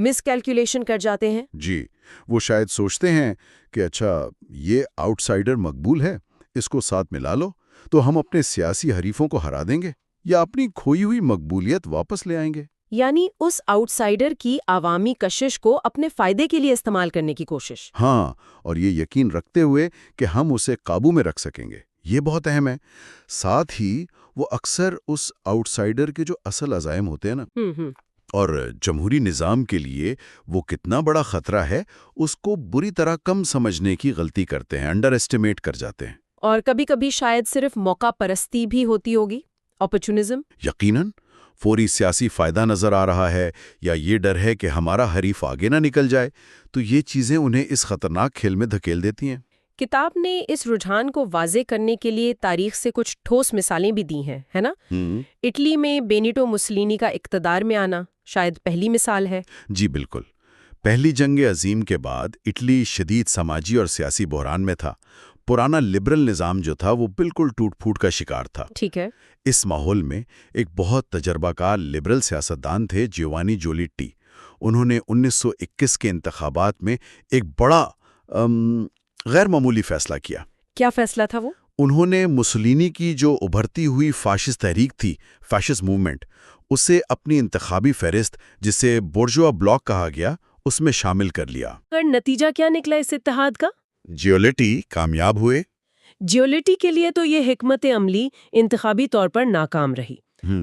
مس calculation کر جاتے ہیں؟ جی، وہ شاید سوچتے ہیں کہ اچھا یہ آؤٹ سائڈر مقبول ہے، اس کو ساتھ ملا لو تو ہم اپنے سیاسی حریفوں کو ہرا دیں گے یا اپنی کھوئی ہوئی مقبولیت واپس لے آئیں گے۔ یعنی اس آؤٹ سائڈر کی عوامی کشش کو اپنے فائدے کے لیے استعمال کرنے کی کوشش۔ ہاں، اور یہ یقین رکھتے ہوئے کہ ہم اسے قابو میں رکھ سکیں گے، یہ بہت اہم ہے۔ ساتھ ہی وہ اکثر اس آؤٹ سائڈر کے جو اصل عزائم ہوتے ہیں نا، اور جمہوری نظام کے لیے وہ کتنا بڑا خطرہ ہے، اس کو بری طرح کم سمجھنے کی غلطی کرتے ہیں، انڈر ایسٹیمیٹ کر جاتے ہیں۔ اور کبھی کبھی شاید صرف موقع پرستی بھی ہوتی ہوگی، اپرچونزم۔ یقیناً فوری سیاسی فائدہ نظر آ رہا ہے یا یہ ڈر ہے کہ ہمارا حریف آگے نہ نکل جائے، تو یہ چیزیں انہیں اس خطرناک کھیل میں دھکیل دیتی ہیں۔ کتاب نے اس رجحان کو واضح کرنے کے لیے تاریخ سے کچھ ٹھوس مثالیں بھی دی ہیں، ہے نا؟ اٹلی میں بینیٹو مسولینی کا اقتدار میں آنا شاید پہلی مثال ہے۔ جی بالکل، پہلی جنگ عظیم کے بعد اٹلی شدید سماجی اور سیاسی بحران میں تھا۔ پرانا لبرل نظام جو تھا وہ بالکل ٹوٹ پھوٹ کا شکار تھا۔ ٹھیک ہے۔ اس ماحول میں ایک بہت تجربہ کار لبرل سیاستدان تھے جیوانی جولیٹی۔ انہوں نے 1921 کے انتخابات میں ایک بڑا غیر معمولی فیصلہ کیا۔ کیا فیصلہ تھا وہ؟ انہوں نے مسولینی کی جو ابھرتی ہوئی فاشسٹ تحریک تھی، فاشسٹ موومنٹ، اسے اپنی انتخابی فہرست، جسے بورژوا بلاک کہا گیا، اس میں شامل کر لیا۔ اور نتیجہ کیا نکلا اس اتحاد کا؟ جیولیٹی کامیاب ہوئے۔ جیولیٹی کے لیے تو یہ حکمت عملی انتخابی طور پر ناکام رہی،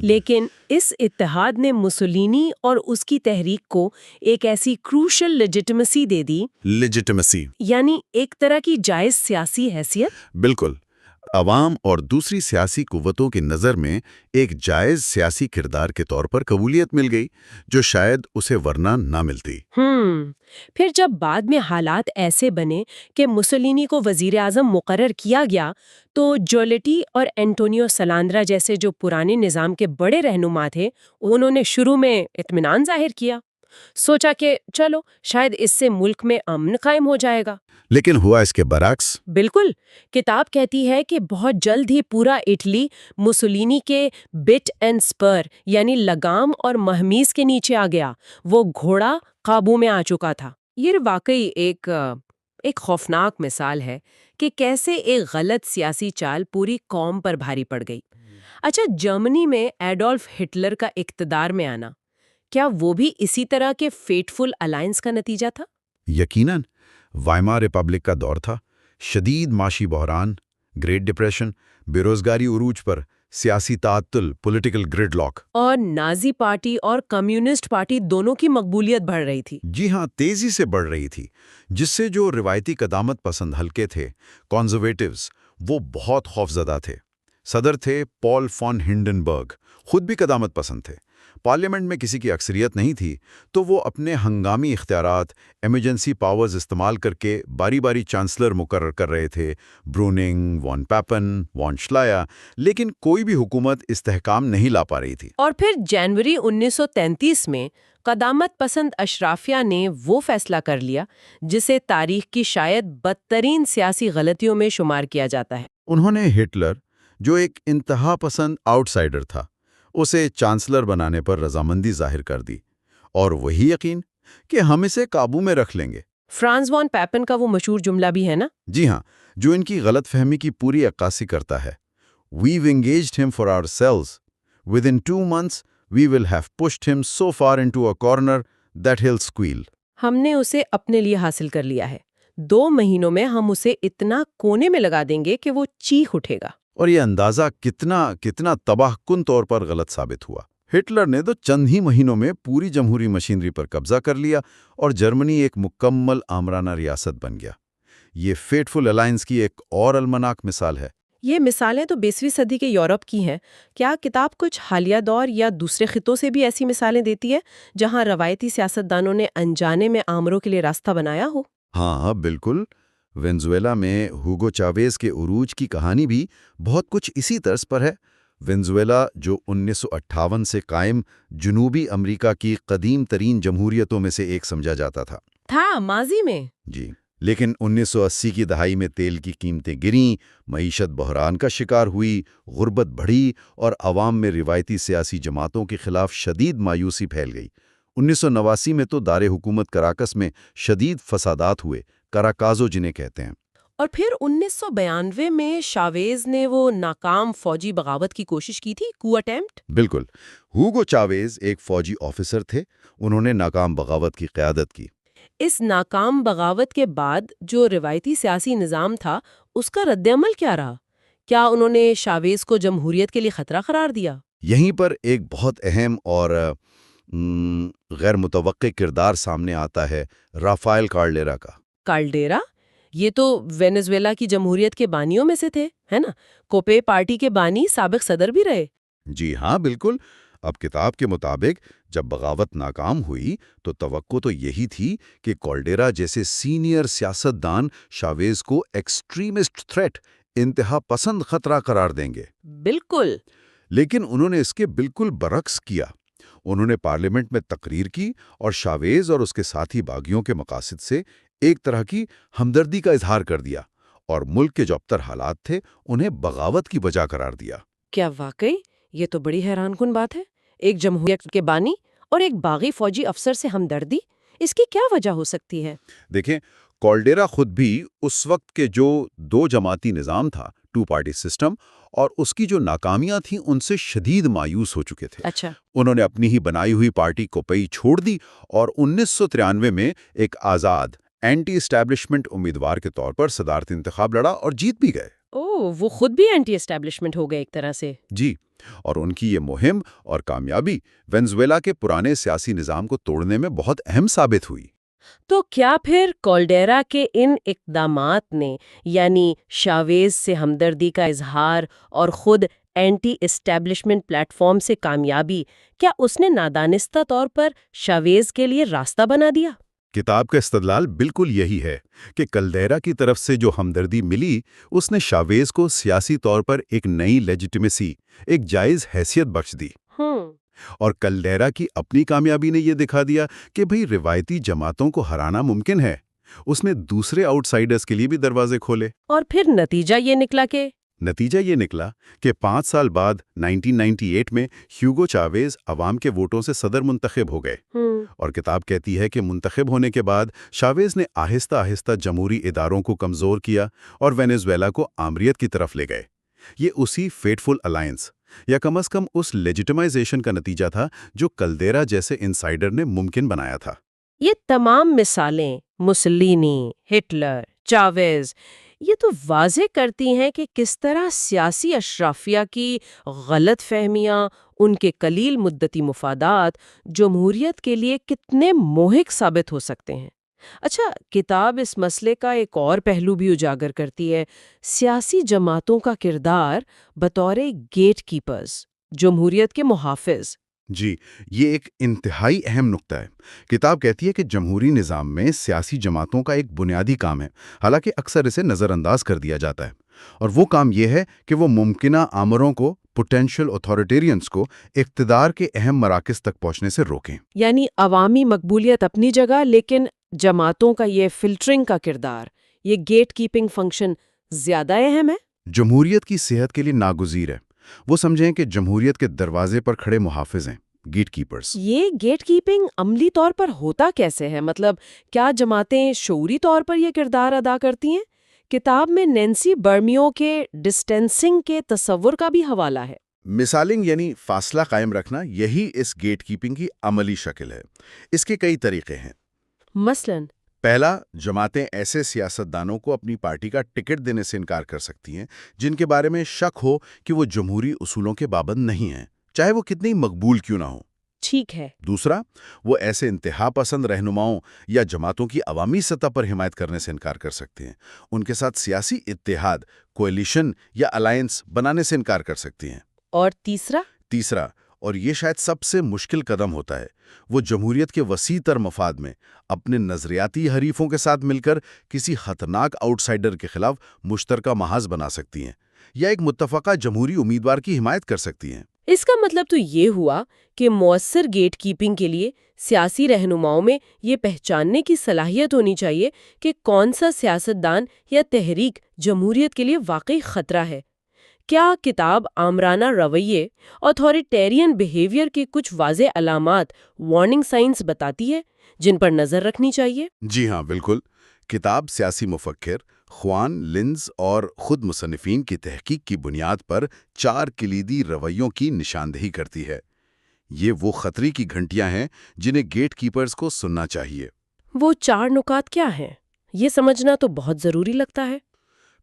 لیکن اس اتحاد نے مسولینی اور اس کی تحریک کو ایک ایسی کروشل لیجٹیمیسی دے دی، یعنی ایک طرح کی جائز سیاسی حیثیت۔ بالکل، عوام اور دوسری سیاسی قوتوں کی نظر میں ایک جائز سیاسی کردار کے طور پر قبولیت مل گئی، جو شاید اسے ورنہ نہ ملتی۔ پھر جب بعد میں حالات ایسے بنے کہ مسولینی کو وزیر اعظم مقرر کیا گیا، تو جولیٹی اور اینٹونیو سالانڈرا جیسے جو پرانے نظام کے بڑے رہنما تھے، انہوں نے شروع میں اطمینان ظاہر کیا، سوچا کہ چلو شاید اس سے ملک میں امن قائم ہو جائے گا۔ لیکن ہوا اس کے برعکس۔ بالکل، کتاب کہتی ہے کہ بہت جلد ہی پورا اٹلی مسولینی کے بٹ اینڈ سپر یعنی لگام اور مہمیز کے نیچے آ گیا۔ وہ گھوڑا قابو میں آ چکا تھا۔ یہ واقعی ایک خوفناک مثال ہے کہ کیسے ایک غلط سیاسی چال پوری قوم پر بھاری پڑ گئی۔ اچھا، جرمنی میں ایڈولف ہٹلر کا اقتدار میں آنا، کیا وہ بھی اسی طرح کے فیٹفل الائنس کا نتیجہ تھا؟ یقیناً، وائمار ریپبلک کا دور تھا، شدید معاشی بحران، گریٹ ڈپریشن، بے روزگاری عروج پر، سیاسی تعطل، پولیٹیکل گرڈ لاک، اور نازی پارٹی اور کمیونسٹ پارٹی دونوں کی مقبولیت بڑھ رہی تھی۔ جی ہاں، تیزی سے بڑھ رہی تھی، جس سے جو روایتی قدامت پسند حلقے تھے، کنزرویٹیوز، وہ بہت خوفزدہ تھے۔ صدر تھے پال فون ہنڈنبرگ، خود بھی قدامت پسند تھے۔ پارلیمنٹ میں کسی کی اکثریت نہیں تھی، تو وہ اپنے ہنگامی اختیارات، ایمرجنسی پاورز استعمال کر کے باری باری چانسلر مقرر کر رہے تھے، بروننگ، وان پیپن، وان شلایا، لیکن کوئی بھی حکومت استحکام نہیں لا پا رہی تھی۔ اور پھر جنوری 1933 میں قدامت پسند اشرافیہ نے وہ فیصلہ کر لیا جسے تاریخ کی شاید بدترین سیاسی غلطیوں میں شمار کیا جاتا ہے۔ انہوں نے ہٹلر، جو ایک انتہا پسند آؤٹ سائڈر تھا، اسے چانسلر بنانے پر رضامندی ظاہر کر دی، اور وہی یقین کہ ہم اسے قابو میں رکھ لیں گے۔ فرانز وان پیپن کا وہ مشہور جملہ بھی ہے نا؟ جی ہاں، جو ان کی غلط فہمی کی پوری عکاسی کرتا ہے۔ We've engaged him for ourselves. Within 2 months, we will have pushed him so far into a corner that he'll squeal. ہم نے اسے اپنے لیے حاصل کر لیا ہے، 2 مہینوں میں ہم اسے اتنا کونے میں لگا دیں گے کہ وہ چیخ اٹھے گا۔ اور یہ اندازہ کتنا تباہ کن طور پر غلط ثابت ہوا۔ ہٹلر نے تو چند ہی مہینوں میں پوری جمہوری مشینری پر قبضہ کر لیا اور جرمنی ایک مکمل آمرانہ ریاست بن گیا۔ یہ فیٹفل الائنس کی ایک اور المناک مثال ہے۔ یہ مثالیں تو 20ویں صدی کے یورپ کی ہیں۔ کیا کتاب کچھ حالیہ دور یا دوسرے خطوں سے بھی ایسی مثالیں دیتی ہے جہاں روایتی سیاستدانوں نے انجانے میں آمروں کے لیے راستہ بنایا ہو؟ ہاں بالکل، وینزویلا میں ہوگو چاویز کے عروج کی کہانی بھی بہت کچھ اسی طرز پر ہے۔ وینزویلا جو 1958 سے قائم جنوبی امریکہ کی قدیم ترین جمہوریتوں میں سے ایک سمجھا جاتا تھا ماضی میں۔ جی، لیکن 1980 کی دہائی میں تیل کی قیمتیں گریں، معیشت بحران کا شکار ہوئی، غربت بڑھی اور عوام میں روایتی سیاسی جماعتوں کے خلاف شدید مایوسی پھیل گئی۔ 1989 میں تو دار حکومت کراکس میں شدید فسادات ہوئے، کراکازو جنہیں کہتے ہیں۔ اور پھر 1992 میں شاویز نے وہ ناکام فوجی بغاوت کی کوشش کی تھی، کو اٹیمپٹ۔ بالکل، ہوگو چاویز ایک فوجی آفیسر تھے، انہوں نے ناکام بغاوت کی قیادت کی۔ اس ناکام بغاوت کے بعد جو روایتی سیاسی نظام تھا اس کا رد عمل کیا رہا؟ کیا انہوں نے شاویز کو جمہوریت کے لیے خطرہ قرار دیا؟ یہیں پر ایک بہت اہم اور غیر متوقع کردار سامنے آتا ہے رافائل کارڈیرا کا۔ کالڈیرا؟ یہ تو وینزویلا کی جمہوریت کے بانیوں میں سے تھے، ہے نا؟ کوپے پارٹی کے بانی، سابق صدر بھی رہے۔ جی ہاں، بالکل۔ اب کتاب کے مطابق جب بغاوت ناکام ہوئی تو توقع تو یہی تھی کہ کالڈیرا جیسے سینئر سیاستدان شاویز کو ایکسٹریمسٹ تھریٹ، انتہا پسند خطرہ قرار دیں گے۔ بالکل۔ لیکن انہوں نے اس کے بالکل برعکس کیا۔ انہوں نے پارلیمنٹ میں تقریر کی اور شاویز اور اس کے ساتھی باغیوں کے مقاصد سے ایک طرح کی ہمدردی کا اظہار کر دیا اور ملک کے جو ابتر حالات تھے انہیں بغاوت کی وجہ قرار دیا۔ کیا واقعی؟ یہ تو بڑی حیران کن بات ہے۔ ایک جمہوریت کے بانی اور ایک باغی فوجی افسر سے ہمدردی، اس کی کیا وجہ ہو سکتی ہے؟ دیکھیں، کالڈیرا خود بھی اس وقت کے جو دو جماعتی نظام تھا، ٹو پارٹی سسٹم، اور اس کی جو ناکامیاں تھیں ان سے شدید مایوس ہو چکے تھے۔ اچھا۔ انہوں نے اپنی ہی بنائی ہوئی پارٹی کوپئی چھوڑ دی اور 1993 میں ایک آزاد اینٹی اسٹیبلشمنٹ امیدوار کے طور پر صدارتی انتخاب لڑا اور جیت بھی گئے۔ وہ خود بھی اینٹی اسٹیبلشمنٹ ہو گئے ایک طرح سے۔ جی، اور ان کی یہ مہم اور کامیابی وینزویلا کے پرانے سیاسی نظام کو توڑنے میں بہت اہم ثابت ہوئی۔ تو کیا پھر کالڈیرا کے ان اقدامات نے، یعنی شاویز سے ہمدردی کا اظہار اور خود اینٹی اسٹیبلشمنٹ پلیٹ فارم سے کامیابی، کیا اس نے نادانستہ طور پر شاویز کے لیے راستہ بنا دیا؟ کتاب کا استدلال بالکل یہی ہے کہ کلڈیرا کی طرف سے جو ہمدردی ملی اس نے شاویز کو سیاسی طور پر ایک نئی لیجیٹیمیسی، ایک جائز حیثیت بخش دی۔ اور کلڈیرا کی اپنی کامیابی نے یہ دکھا دیا کہ بھئی روایتی جماعتوں کو ہرانا ممکن ہے۔ اس نے دوسرے آؤٹ سائیڈرز کے لیے بھی دروازے کھولے۔ اور پھر نتیجہ یہ نکلا کہ 5 سال بعد 1998 میں ہیوگو چاویز عوام کے ووٹوں سے صدر منتخب ہو گئے۔ اور کتاب کہتی ہے کہ منتخب ہونے کے بعد شاویز نے آہستہ آہستہ جمہوری اداروں کو کمزور کیا اور وینزویلا کو آمریت کی طرف لے گئے۔ یہ اسی فیٹفل الائنس یا کم از کم اس لیجیٹمائزیشن کا نتیجہ تھا جو کلڈیرا جیسے انسائیڈر نے ممکن بنایا تھا۔ یہ تمام مثالیں، مسولینی، ہٹلر، چاویز، یہ تو واضح کرتی ہیں کہ کس طرح سیاسی اشرافیہ کی غلط فہمیاں، ان کے قلیل مدتی مفادات جمہوریت کے لیے کتنے موہک ثابت ہو سکتے ہیں۔ اچھا، کتاب اس مسئلے کا ایک اور پہلو بھی اجاگر کرتی ہے، سیاسی جماعتوں کا کردار بطور گیٹ کیپرز، جمہوریت کے محافظ۔ جی، یہ ایک انتہائی اہم نقطہ ہے۔ کتاب کہتی ہے کہ جمہوری نظام میں سیاسی جماعتوں کا ایک بنیادی کام ہے، حالانکہ اکثر اسے نظر انداز کر دیا جاتا ہے، اور وہ کام یہ ہے کہ وہ ممکنہ آمروں کو، پوٹینشل اتھارٹیرینز کو اقتدار کے اہم مراکز تک پہنچنے سے روکیں۔ یعنی عوامی مقبولیت اپنی جگہ، لیکن جماعتوں کا یہ فلٹرنگ کا کردار، یہ گیٹ کیپنگ فنکشن زیادہ اہم ہے۔ جمہوریت کی صحت کے لیے ناگزیر ہے۔ وہ سمجھیں کہ جمہوریت کے دروازے پر کھڑے محافظ ہیں، گیٹ کیپرز۔ یہ گیٹ کیپنگ عملی طور پر ہوتا کیسے ہے؟ مطلب کیا جماعتیں شعوری طور پر یہ کردار ادا کرتی ہیں؟ کتاب میں نینسی برمیو کے ڈسٹینسنگ کے تصور کا بھی حوالہ ہے۔ مثالنگ یعنی فاصلہ قائم رکھنا، یہی اس گیٹ کیپنگ کی عملی شکل ہے۔ اس کے کئی طریقے ہیں۔ مثلاً پہلا، جماعتیں ایسے سیاستدانوں کو اپنی پارٹی کا ٹکٹ دینے سے انکار کر سکتی ہیں جن کے بارے میں شک ہو کہ وہ جمہوری اصولوں کے پابند نہیں ہیں، چاہے وہ کتنی مقبول کیوں نہ ہو۔ ٹھیک ہے۔ دوسرا، وہ ایسے انتہا پسند رہنماؤں یا جماعتوں کی عوامی سطح پر حمایت کرنے سے انکار کر سکتے ہیں، ان کے ساتھ سیاسی اتحاد، کولیشن یا الائنس بنانے سے انکار کر سکتی ہیں۔ اور تیسرا، اور یہ شاید سب سے مشکل قدم ہوتا ہے، وہ جمہوریت کے وسیع تر مفاد میں اپنے نظریاتی حریفوں کے ساتھ مل کر کسی خطرناک آؤٹ سائیڈر کے خلاف مشترکہ محاذ بنا سکتی ہیں یا ایک متفقہ جمہوری امیدوار کی حمایت کر سکتی ہیں۔ اس کا مطلب تو یہ ہوا کہ مؤثر گیٹ کیپنگ کے لیے سیاسی رہنماؤں میں یہ پہچاننے کی صلاحیت ہونی چاہیے کہ کون سا سیاستدان یا تحریک جمہوریت کے لیے واقعی خطرہ ہے، کیا کتاب آمرانہ رویے اتھارٹیرین بیہیویئر کے کچھ واضح علامات وارننگ سائنز بتاتی ہے جن پر نظر رکھنی چاہیے؟ جی ہاں، بالکل۔ کتاب سیاسی مفکر خوان لنز اور خود مصنفین کی تحقیق کی بنیاد پر 4 کلیدی رویوں کی نشاندہی کرتی ہے۔ یہ وہ خطرے کی گھنٹیاں ہیں جنہیں گیٹ کیپرز کو سننا چاہیے۔ وہ 4 نکات کیا ہیں؟ یہ سمجھنا تو بہت ضروری لگتا ہے۔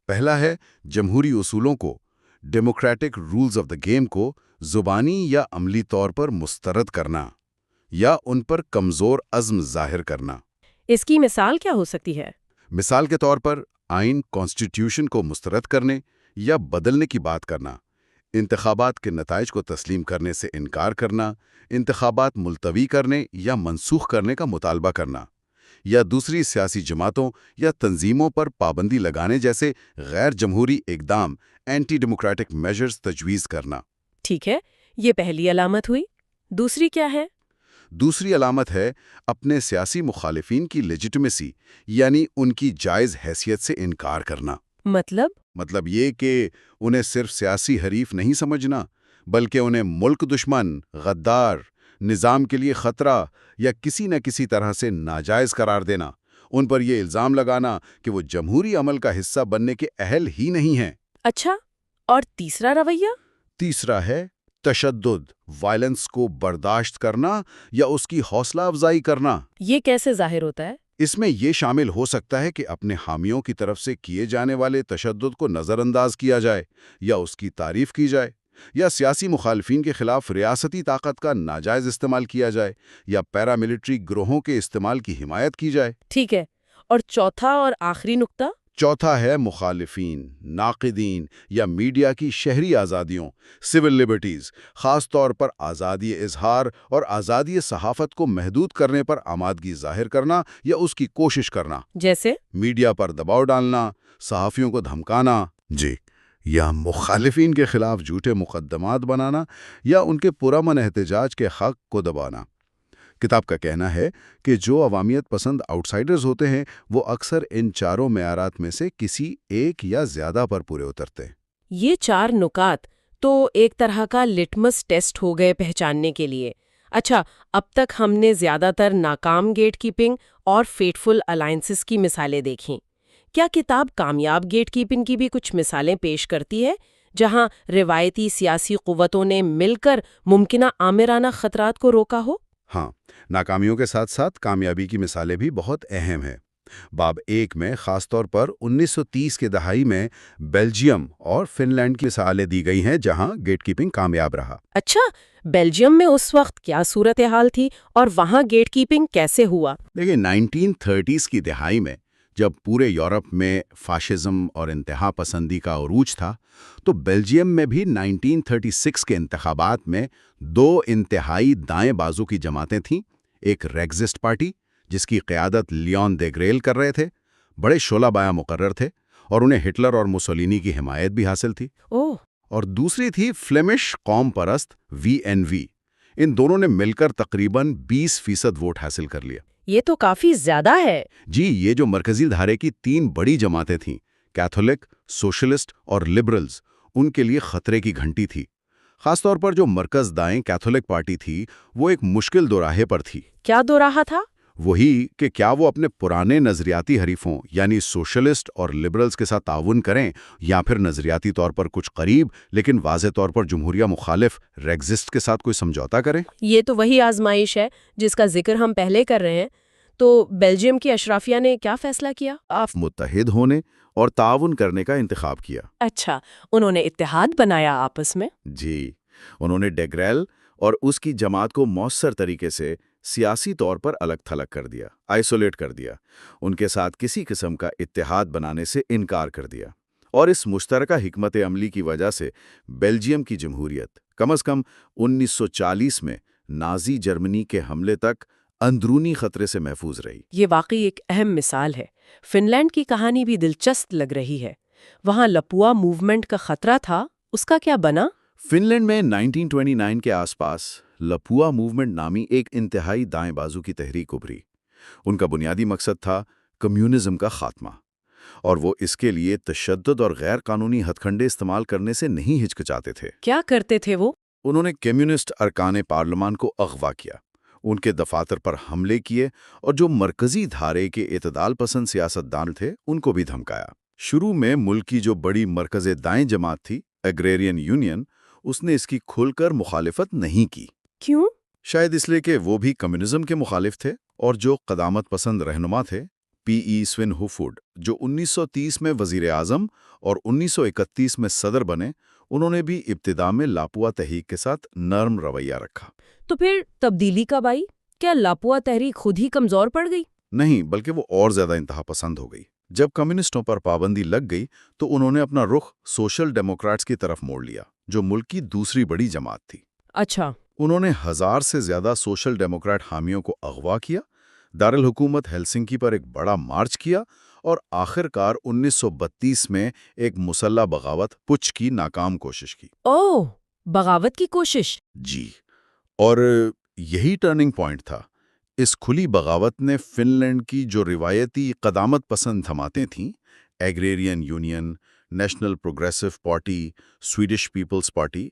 پہلا ہے جمہوری اصولوں کو، democratic rules of the game کو زبانی یا عملی طور پر مسترد کرنا یا ان پر کمزور عزم ظاہر کرنا۔ اس کی مثال کیا ہو سکتی ہے؟ مثال کے طور پر آئین کانسٹیٹیوشن کو مسترد کرنے یا بدلنے کی بات کرنا، انتخابات کے نتائج کو تسلیم کرنے سے انکار کرنا، انتخابات ملتوی کرنے یا منسوخ کرنے کا مطالبہ کرنا، یا دوسری سیاسی جماعتوں یا تنظیموں پر پابندی لگانے جیسے غیر جمہوری اقدام اینٹی ڈیموکریٹک میجرز تجویز کرنا۔ ٹھیک ہے، یہ پہلی علامت ہوئی۔ دوسری کیا ہے؟ دوسری علامت ہے اپنے سیاسی مخالفین کی لیجیٹمیسی، یعنی ان کی جائز حیثیت سے انکار کرنا۔ مطلب یہ کہ انہیں صرف سیاسی حریف نہیں سمجھنا، بلکہ انہیں ملک دشمن، غدار، نظام کے لیے خطرہ یا کسی نہ کسی طرح سے ناجائز قرار دینا، ان پر یہ الزام لگانا کہ وہ جمہوری عمل کا حصہ بننے کے اہل ہی نہیں ہیں۔ اچھا، اور تیسرا رویہ؟ تیسرا ہے تشدد، وائلنس کو برداشت کرنا یا اس کی حوصلہ افزائی کرنا۔ یہ کیسے ظاہر ہوتا ہے؟ اس میں یہ شامل ہو سکتا ہے کہ اپنے حامیوں کی طرف سے کیے جانے والے تشدد کو نظر انداز کیا جائے یا اس کی تعریف کی جائے، یا سیاسی مخالفین کے خلاف ریاستی طاقت کا ناجائز استعمال کیا جائے، یا پیراملٹری گروہوں کے استعمال کی حمایت کی جائے۔ ٹھیک ہے، اور چوتھا اور آخری نقطہ؟ چوتھا ہے مخالفین، ناقدین یا میڈیا کی شہری آزادیوں، سول لبرٹیز، خاص طور پر آزادی اظہار اور آزادی صحافت کو محدود کرنے پر آمادگی ظاہر کرنا یا اس کی کوشش کرنا۔ جیسے میڈیا پر دباؤ ڈالنا، صحافیوں کو دھمکانا، یا مخالفین کے خلاف جھوٹے مقدمات بنانا یا ان کے پرامن احتجاج کے حق کو دبانا۔ کتاب کا کہنا ہے کہ جو عوامیت پسند آؤٹ سائیڈرز ہوتے ہیں وہ اکثر ان 4 معیارات میں سے کسی ایک یا زیادہ پر پورے اترتے ہیں۔ یہ 4 نکات تو ایک طرح کا لٹمس ٹیسٹ ہو گئے پہچاننے کے لیے۔ اچھا، اب تک ہم نے زیادہ تر ناکام گیٹ کیپنگ اور فیٹفل الائنسز کی مثالیں دیکھیں۔ کیا کتاب کامیاب گیٹ کیپنگ کی بھی کچھ مثالیں پیش کرتی ہے جہاں روایتی سیاسی قوتوں نے مل کر ممکنہ آمرانہ خطرات کو روکا ہو؟ ہاں، ناکامیوں کے ساتھ ساتھ کامیابی کی مثالیں بھی بہت اہم ہیں۔ باب 1 میں خاص طور پر 1930 کے دہائی میں بیلجیم اور فن لینڈ کی مثالیں دی گئی ہیں جہاں گیٹ کیپنگ کامیاب رہا۔ اچھا، بیلجیم میں اس وقت کیا صورتحال تھی اور وہاں گیٹ کیپنگ کیسے ہوا؟ لیکن 1930s کی دہائی میں جب پورے یورپ میں فاشزم اور انتہا پسندی کا عروج تھا تو بیلجیم میں بھی 1936 کے انتخابات میں 2 انتہائی دائیں بازو کی جماعتیں تھیں۔ ایک ریگزسٹ پارٹی جس کی قیادت لیون دیگریل کر رہے تھے، بڑے شعلہ بایا مقرر تھے اور انہیں ہٹلر اور موسولینی کی حمایت بھی حاصل تھی۔ اور دوسری تھی فلیمش قوم پرست VNV۔ ان دونوں نے مل کر تقریباً 20% ووٹ حاصل کر لیا۔ یہ تو کافی زیادہ ہے۔ جی، یہ جو مرکزی دھارے کی 3 بڑی جماعتیں تھیں، کیتھولک، سوشلسٹ اور لبرلز، ان کے لیے خطرے کی گھنٹی تھی۔ خاص طور پر جو مرکز دائیں کیتھولک پارٹی تھی وہ ایک مشکل دوراہے پر تھی۔ کیا دوراہا تھا؟ وہی کہ کیا وہ اپنے پرانے نظریاتی حریفوں یعنی سوشلسٹ اور لبرلز کے ساتھ تعاون کریں یا پھر نظریاتی طور پر کچھ قریب لیکن واضح طور پر جمہوریہ مخالف ریگزسٹ کے ساتھ کوئی سمجھوتا کریں۔ یہ تو وہی آزمائش ہے جس کا ذکر ہم پہلے کر رہے ہیں۔ تو بیلجیم کی اشرافیہ نے کیا فیصلہ کیا؟ متحد ہونے اور تعاون کرنے کا انتخاب کیا۔ اچھا، انہوں نے اتحاد بنایا آپس میں؟ جی، انہوں نے ڈیگریل اور اس کی جماعت کو مؤثر طریقے سے سیاسی طور پر الگ تھلگ کر دیا، آئسولیٹ کر دیا، ان کے ساتھ کسی قسم کا اتحاد بنانے سے انکار کر دیا۔ اور اس مشترکہ حکمت عملی کی وجہ سے بیلجیم کی جمہوریت کم از کم 1940 میں نازی جرمنی کے حملے تک اندرونی خطرے سے محفوظ رہی۔ یہ واقعی ایک اہم مثال ہے۔ فن لینڈ کی کہانی بھی دلچسپ لگ رہی ہے۔ وہاں لپوا موومنٹ کا خطرہ تھا، اس کا کیا بنا؟ فن لینڈ میں 1929 کے آس پاس لپوا موومنٹ نامی ایک انتہائی دائیں بازو کی تحریک ابھری۔ ان کا بنیادی مقصد تھا کمیونزم کا خاتمہ۔ اور وہ اس کے لیے تشدد اور غیر قانونی ہتھ کنڈے استعمال کرنے سے نہیں ہچکچاتے تھے۔ کیا کرتے تھے وہ؟ انہوں نے کمیونسٹ ارکان پارلیمان کو اغوا کیا، ان کے دفاتر پر حملے کیے اور جو مرکزی دھارے کے اعتدال پسند سیاستدان تھے ان کو بھی دھمکایا۔ شروع میں ملک کی جو بڑی مرکز دائیں جماعت تھی، ایگریرین یونین، اس نے اس کی کھل کر مخالفت نہیں کی۔ کیوں؟ شاید اس لیے کہ وہ بھی کمیونزم کے مخالف تھے، اور جو قدامت پسند رہنما تھے، پی ای سوین ہوفوڈ، جو 1930 میں وزیر اعظم اور 1931 میں صدر بنے، انہوں نے بھی ابتدا میں لاپوا تحریک کے ساتھ نرم رویہ رکھا۔ تو پھر تبدیلی کب آئی؟ کیا لاپوا تحریک خود ہی کمزور پڑ گئی؟ نہیں، بلکہ وہ اور زیادہ انتہا پسند ہو گئی۔ جب کمیونسٹوں پر پابندی لگ گئی تو انہوں نے اپنا رخ سوشل ڈیموکریٹس کی طرف موڑ لیا، جو ملک کی دوسری بڑی جماعت تھی۔ اچھا۔ انہوں نے 1000 سے زیادہ سوشل ڈیموکریٹ حامیوں کو اغوا کیا، دارالحکومت ہیلسنکی پر ایک بڑا مارچ کیا، اور آخر کار 1932 میں ایک مسلح بغاوت پچ کی ناکام کوشش کی۔ اوہ، بغاوت کی کوشش؟ جی، اور یہی ٹرننگ پوائنٹ تھا۔ اس کھلی بغاوت نے فن لینڈ کی جو روایتی قدامت پسند جماعتیں تھیں، agrarian union, national progressive party, Swedish people's party,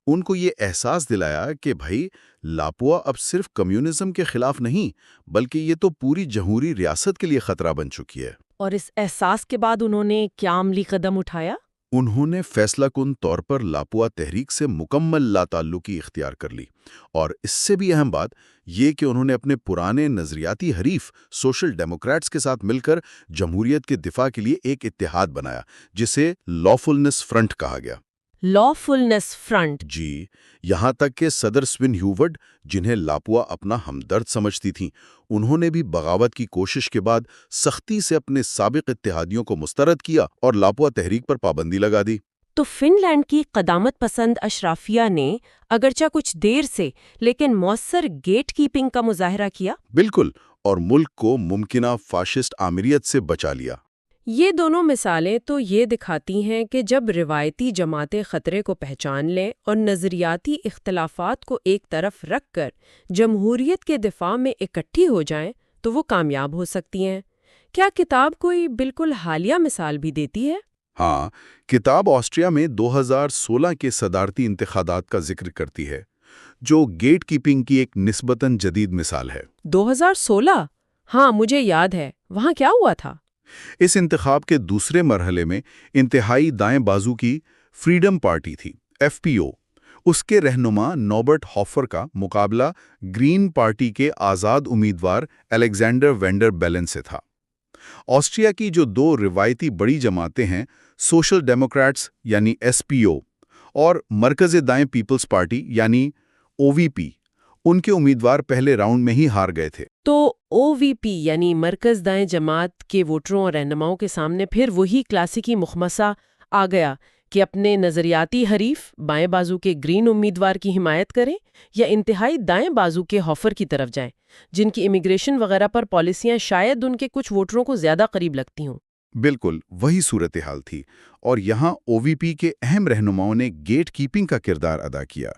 ان کو یہ احساس دلایا کہ بھائی لاپوا اب صرف کمیونزم کے خلاف نہیں، بلکہ یہ تو پوری جمہوری ریاست کے لیے خطرہ بن چکی ہے۔ اور اس احساس کے بعد انہوں نے کیا عملی قدم اٹھایا؟ انہوں نے فیصلہ کن طور پر لاپوا تحریک سے مکمل لا تعلقی اختیار کر لی، اور اس سے بھی اہم بات یہ کہ انہوں نے اپنے پرانے نظریاتی حریف سوشل ڈیموکریٹس کے ساتھ مل کر جمہوریت کے دفاع کے لیے ایک اتحاد بنایا، جسے لافلنس فرنٹ کہا گیا۔ لافلنس فرنٹ؟ جی، یہاں تک کہ صدر سوین ہیوورڈ، جنہیں لاپوا اپنا ہمدرد سمجھتی تھیں، انہوں نے بھی بغاوت کی کوشش کے بعد سختی سے اپنے سابق اتحادیوں کو مسترد کیا اور لاپوا تحریک پر پابندی لگا دی۔ تو فن لینڈ کی قدامت پسند اشرافیہ نے اگرچہ کچھ دیر سے لیکن مؤثر گیٹ کیپنگ کا مظاہرہ کیا؟ بالکل، اور ملک کو ممکنہ فاشسٹ آمریت سے بچا لیا۔ یہ دونوں مثالیں تو یہ دکھاتی ہیں کہ جب روایتی جماعتیں خطرے کو پہچان لیں اور نظریاتی اختلافات کو ایک طرف رکھ کر جمہوریت کے دفاع میں اکٹھی ہو جائیں تو وہ کامیاب ہو سکتی ہیں۔ کیا کتاب کوئی بالکل حالیہ مثال بھی دیتی ہے؟ ہاں، کتاب آسٹریا میں 2016 کے صدارتی انتخابات کا ذکر کرتی ہے، جو گیٹ کیپنگ کی ایک نسبتاً جدید مثال ہے۔ 2016؟ ہاں، مجھے یاد ہے۔ وہاں کیا ہوا تھا؟ اس انتخاب کے دوسرے مرحلے میں انتہائی دائیں بازو کی فریڈم پارٹی تھی، FPO۔ اس کے رہنما نوربرٹ ہوفر کا مقابلہ گرین پارٹی کے آزاد امیدوار الیگزینڈر وینڈر بیلن سے تھا۔ آسٹریا کی جو دو روایتی بڑی جماعتیں ہیں، سوشل ڈیموکریٹس یعنی SPO اور مرکز دائیں پیپلز پارٹی یعنی OVP، ان کے امیدوار پہلے راؤنڈ میں ہی ہار گئے تھے۔ تو OVP یعنی مرکز دائیں جماعت کے ووٹروں اور رہنماؤں کے سامنے پھر وہی کلاسیکی مخمصہ آ گیا کہ اپنے نظریاتی حریف بائیں بازو کے گرین امیدوار کی حمایت کریں یا انتہائی دائیں بازو کے ہوفر کی طرف جائیں، جن کی امیگریشن وغیرہ پر پالیسیاں شاید ان کے کچھ ووٹروں کو زیادہ قریب لگتی ہوں۔ بالکل وہی صورتحال تھی، اور یہاں OVP کے اہم رہنماؤں نے گیٹ کیپنگ کا کردار ادا کیا۔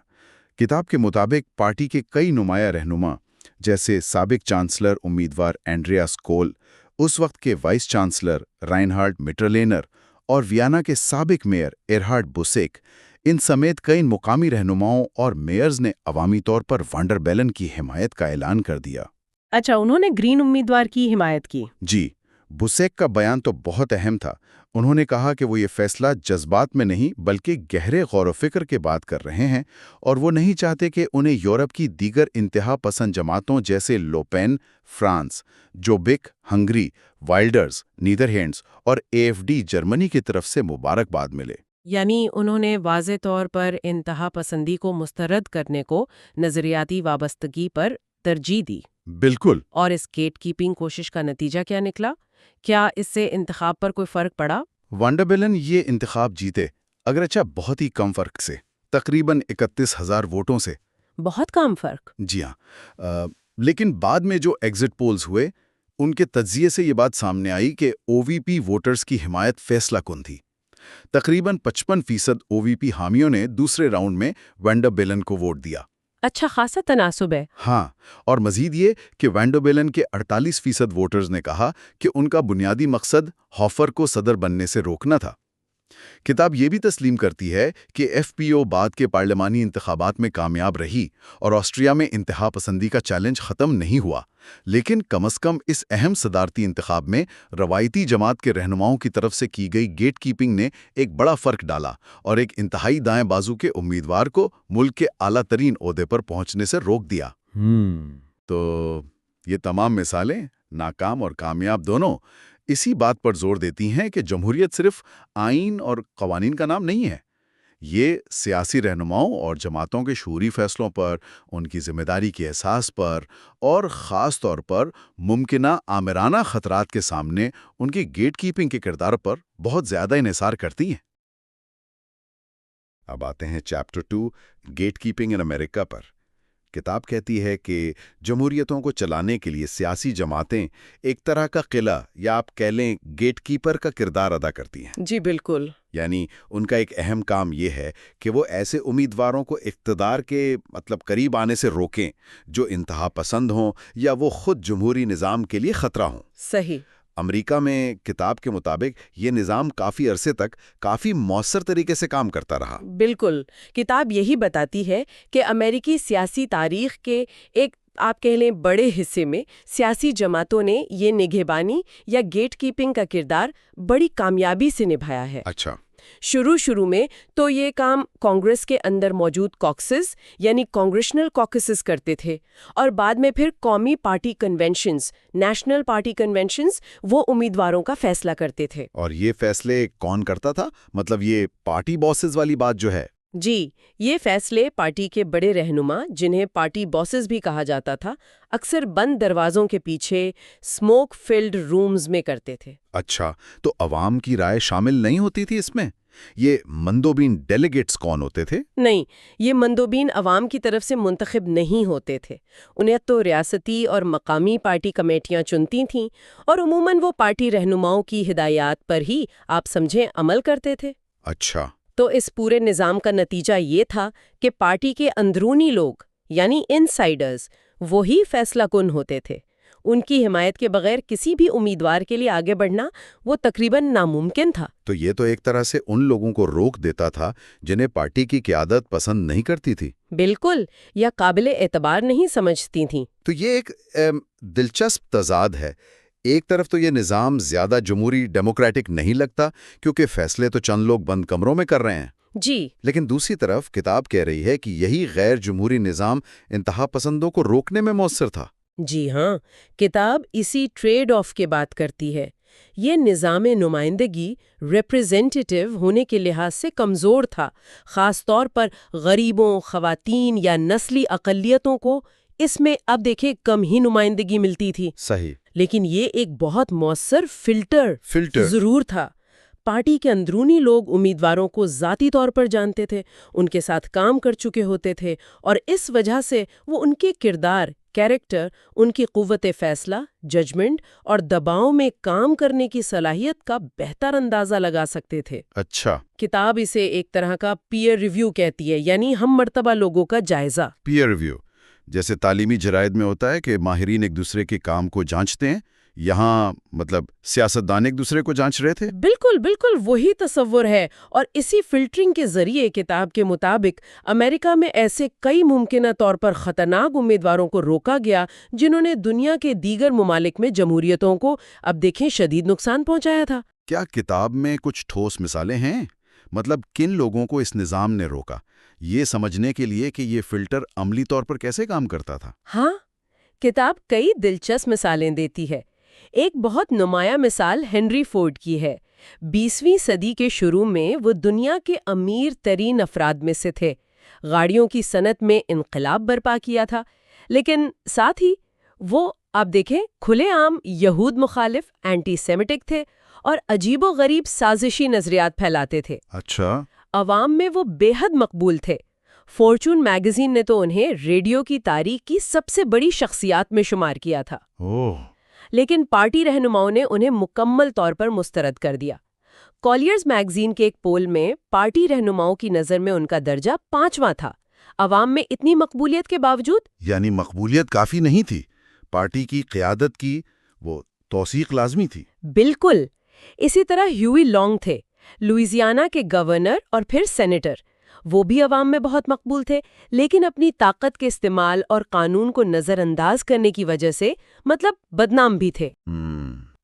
کتاب کے مطابق پارٹی کے کئی نمایاں رہنما، جیسے سابق چانسلر امیدوار اینڈریاس کول، اس وقت کے وائس چانسلر رائنہارڈ میٹرلینر اور ویانا کے سابق میئر ایرہارڈ بوسیک، ان سمیت کئی مقامی رہنماؤں اور میئرز نے عوامی طور پر وانڈر بیلن کی حمایت کا اعلان کر دیا۔ اچھا، انہوں نے گرین امیدوار کی حمایت کی؟ جی، بوسیک کا بیان تو بہت اہم تھا۔ انہوں نے کہا کہ وہ یہ فیصلہ جذبات میں نہیں بلکہ گہرے غور و فکر کے بعد کر رہے ہیں، اور وہ نہیں چاہتے کہ انہیں یورپ کی دیگر انتہا پسند جماعتوں جیسے لوپین فرانس، جوبک ہنگری، وائلڈرز نیدرلینڈز اور AFD جرمنی کی طرف سے مبارکباد ملے۔ یعنی انہوں نے واضح طور پر انتہا پسندی کو مسترد کرنے کو نظریاتی وابستگی پر ترجیح دی۔ بالکل۔ اور اس گیٹ کیپنگ کوشش کا نتیجہ کیا نکلا؟ کیا اس سے انتخاب پر کوئی فرق پڑا؟ وانڈر بیلن یہ انتخاب جیتے، اگرچہ بہت ہی کم فرق سے، تقریباً 31,000 ووٹوں سے۔ بہت کم فرق؟ جی ہاں، لیکن بعد میں جو ایگزٹ پولز ہوئے، ان کے تجزیے سے یہ بات سامنے آئی کہ OVP ووٹرز کی حمایت فیصلہ کن تھی۔ تقریباً 55% OVP حامیوں نے دوسرے راؤنڈ میں وانڈر بیلن کو ووٹ دیا۔ اچھا خاصا تناسب ہے۔ ہاں، اور مزید یہ کہ وینڈو بیلن کے 48% ووٹرز نے کہا کہ ان کا بنیادی مقصد ہافر کو صدر بننے سے روکنا تھا۔ کتاب یہ بھی تسلیم کرتی ہے کہ ایف پی او بعد کے پارلیمانی انتخابات میں کامیاب رہی اور آسٹریا میں انتہا پسندی کا چیلنج ختم نہیں ہوا، لیکن کم از کم اس اہم صدارتی انتخاب میں روایتی جماعت کے رہنماؤں کی طرف سے کی گئی گیٹ کیپنگ نے ایک بڑا فرق ڈالا اور ایک انتہائی دائیں بازو کے امیدوار کو ملک کے اعلیٰ ترین عہدے پر پہنچنے سے روک دیا۔ تو یہ تمام مثالیں، ناکام اور کامیاب دونوں، اسی بات پر زور دیتی ہیں کہ جمہوریت صرف آئین اور قوانین کا نام نہیں ہے۔ یہ سیاسی رہنماؤں اور جماعتوں کے شعوری فیصلوں پر، ان کی ذمہ داری کے احساس پر، اور خاص طور پر ممکنہ آمرانہ خطرات کے سامنے ان کی گیٹ کیپنگ کے کردار پر بہت زیادہ انحصار کرتی ہیں۔ اب آتے ہیں چیپٹر 2 گیٹ کیپنگ ان امریکہ پر۔ کتاب کہتی ہے کہ جمہوریتوں کو چلانے کے لیے سیاسی جماعتیں ایک طرح کا قلعہ یا آپ کہہ لیں گیٹ کیپر کا کردار ادا کرتی ہیں۔ جی بالکل۔ یعنی ان کا ایک اہم کام یہ ہے کہ وہ ایسے امیدواروں کو اقتدار کے قریب آنے سے روکیں جو انتہا پسند ہوں یا وہ خود جمہوری نظام کے لیے خطرہ ہوں۔ صحیح۔ امریکہ میں کتاب کے مطابق یہ نظام کافی عرصے تک کافی مؤثر طریقے سے کام کرتا رہا۔ بالکل، کتاب یہی بتاتی ہے کہ امریکی سیاسی تاریخ کے ایک آپ کہہ لیں بڑے حصے میں سیاسی جماعتوں نے یہ نگہبانی یا گیٹ کیپنگ کا کردار بڑی کامیابی سے نبھایا ہے۔ اچھا۔ شروع میں تو یہ کام کانگریس کے اندر موجود کاکسز یعنی کانگریشنل کاکسز کرتے تھے، اور بعد میں پھر قومی party conventions, national party conventions, وہ امیدواروں کا فیصلہ کرتے تھے۔ اور یہ فیصلے کون کرتا تھا؟ یہ پارٹی باسز والی بات جو ہے؟ جی، یہ فیصلے پارٹی کے بڑے رہنما، جنہیں پارٹی باسز بھی کہا جاتا تھا، اکثر بند دروازوں کے پیچھے اسموک فلڈ رومز میں کرتے تھے۔ اچھا، تو عوام کی رائے شامل نہیں ہوتی تھی اس میں؟ یہ مندوبین ڈیلیگیٹس کون ہوتے تھے؟ نہیں، یہ مندوبین عوام کی طرف سے منتخب نہیں ہوتے تھے۔ انہیں تو ریاستی اور مقامی پارٹی کمیٹیاں چنتی تھیں، اور عموماً وہ پارٹی رہنماؤں کی ہدایات پر ہی آپ سمجھیں عمل کرتے تھے۔ اچھا۔ تو اس پورے نظام کا نتیجہ یہ تھا کہ پارٹی کے اندرونی لوگ یعنی انسائیڈرز وہی فیصلہ کن ہوتے تھے۔ ان کی حمایت کے بغیر کسی بھی امیدوار کے لیے آگے بڑھنا وہ تقریباً ناممکن تھا۔ تو یہ تو ایک طرح سے ان لوگوں کو روک دیتا تھا جنہیں پارٹی کی قیادت پسند نہیں کرتی تھی۔ بالکل، یا قابل اعتبار نہیں سمجھتی تھیں۔ تو یہ ایک دلچسپ تضاد ہے۔ ایک طرف تو یہ نظام زیادہ جمہوری ڈیموکریٹک نہیں لگتا کیونکہ فیصلے تو چند لوگ بند کمروں میں کر رہے ہیں۔ جی، لیکن دوسری طرف کتاب کہہ رہی ہے کہ یہی غیر جمہوری نظام انتہا پسندوں کو روکنے میں مؤثر تھا۔ جی ہاں، کتاب اسی ٹریڈ آف کی بات کرتی ہے۔ یہ نظام نمائندگی ریپریزنٹیٹیو ہونے کے لحاظ سے کمزور تھا، خاص طور پر غریبوں، خواتین یا نسلی اقلیتوں کو اس میں اب دیکھیں کم ہی نمائندگی ملتی تھی۔ صحیح۔ لیکن یہ ایک بہت مؤثر فلٹر ضرور تھا۔ پارٹی کے اندرونی لوگ امیدواروں کو ذاتی طور پر جانتے تھے، ان کے ساتھ کام کر چکے ہوتے تھے، اور اس وجہ سے وہ ان کے کردار، کیریکٹر، ان کی قوت فیصلہ، ججمنٹ اور دباؤ میں کام کرنے کی صلاحیت کا بہتر اندازہ لگا سکتے تھے۔ اچھا۔ کتاب اسے ایک طرح کا پیئر ریویو کہتی ہے، یعنی ہم مرتبہ لوگوں کا جائزہ۔ پیئر ریویو جیسے تعلیمی جرائد میں ہوتا ہے کہ ماہرین ایک دوسرے کے کام کو جانچتے ہیں، یہاں سیاستدان ایک دوسرے کو جانچ رہے تھے۔ بالکل بالکل وہی تصور ہے، اور اسی فلٹرنگ کے ذریعے کتاب کے مطابق امریکہ میں ایسے کئی ممکنہ طور پر خطرناک امیدواروں کو روکا گیا جنہوں نے دنیا کے دیگر ممالک میں جمہوریتوں کو اب دیکھیں شدید نقصان پہنچایا تھا۔ کیا کتاب میں کچھ ٹھوس مثالیں ہیں؟ کن لوگوں کو اس نظام نے روکا، یہ سمجھنے کے لیے کہ یہ فلٹر عملی طور پر کیسے کام کرتا تھا؟ ہاں، کتاب کئی دلچسپ مثالیں دیتی ہے۔ ایک بہت نمایاں مثال ہنری فورڈ کی ہے۔ 20ویں صدی کے شروع میں وہ دنیا کے امیر ترین افراد میں سے تھے، گاڑیوں کی صنعت میں انقلاب برپا کیا تھا، لیکن ساتھ ہی وہ آپ دیکھیں کھلے عام یہود مخالف، اینٹی سیمیٹک تھے اور عجیب و غریب سازشی نظریات پھیلاتے تھے۔ اچھا۔ عوام میں وہ بے حد مقبول تھے۔ فارچون میگزین نے تو انہیں ریڈیو کی تاریخ کی سب سے بڑی شخصیات میں شمار کیا تھا۔ لیکن پارٹی رہنماؤں نے انہیں مکمل طور پر مسترد کر دیا۔ کالیئرز میگزین کے ایک پول میں پارٹی رہنماؤں کی نظر میں ان کا درجہ 5واں تھا۔ عوام میں اتنی مقبولیت کے باوجود؟ یعنی مقبولیت کافی نہیں تھی، پارٹی کی قیادت کی وہ توثیق لازمی تھی۔ بالکل۔ اسی طرح ہیوئی لانگ تھے، لوئیزیانا کے گورنر اور پھر سینیٹر۔ وہ بھی عوام میں بہت مقبول تھے، لیکن اپنی طاقت کے استعمال اور قانون کو نظر انداز کرنے کی وجہ سے بدنام بھی تھے۔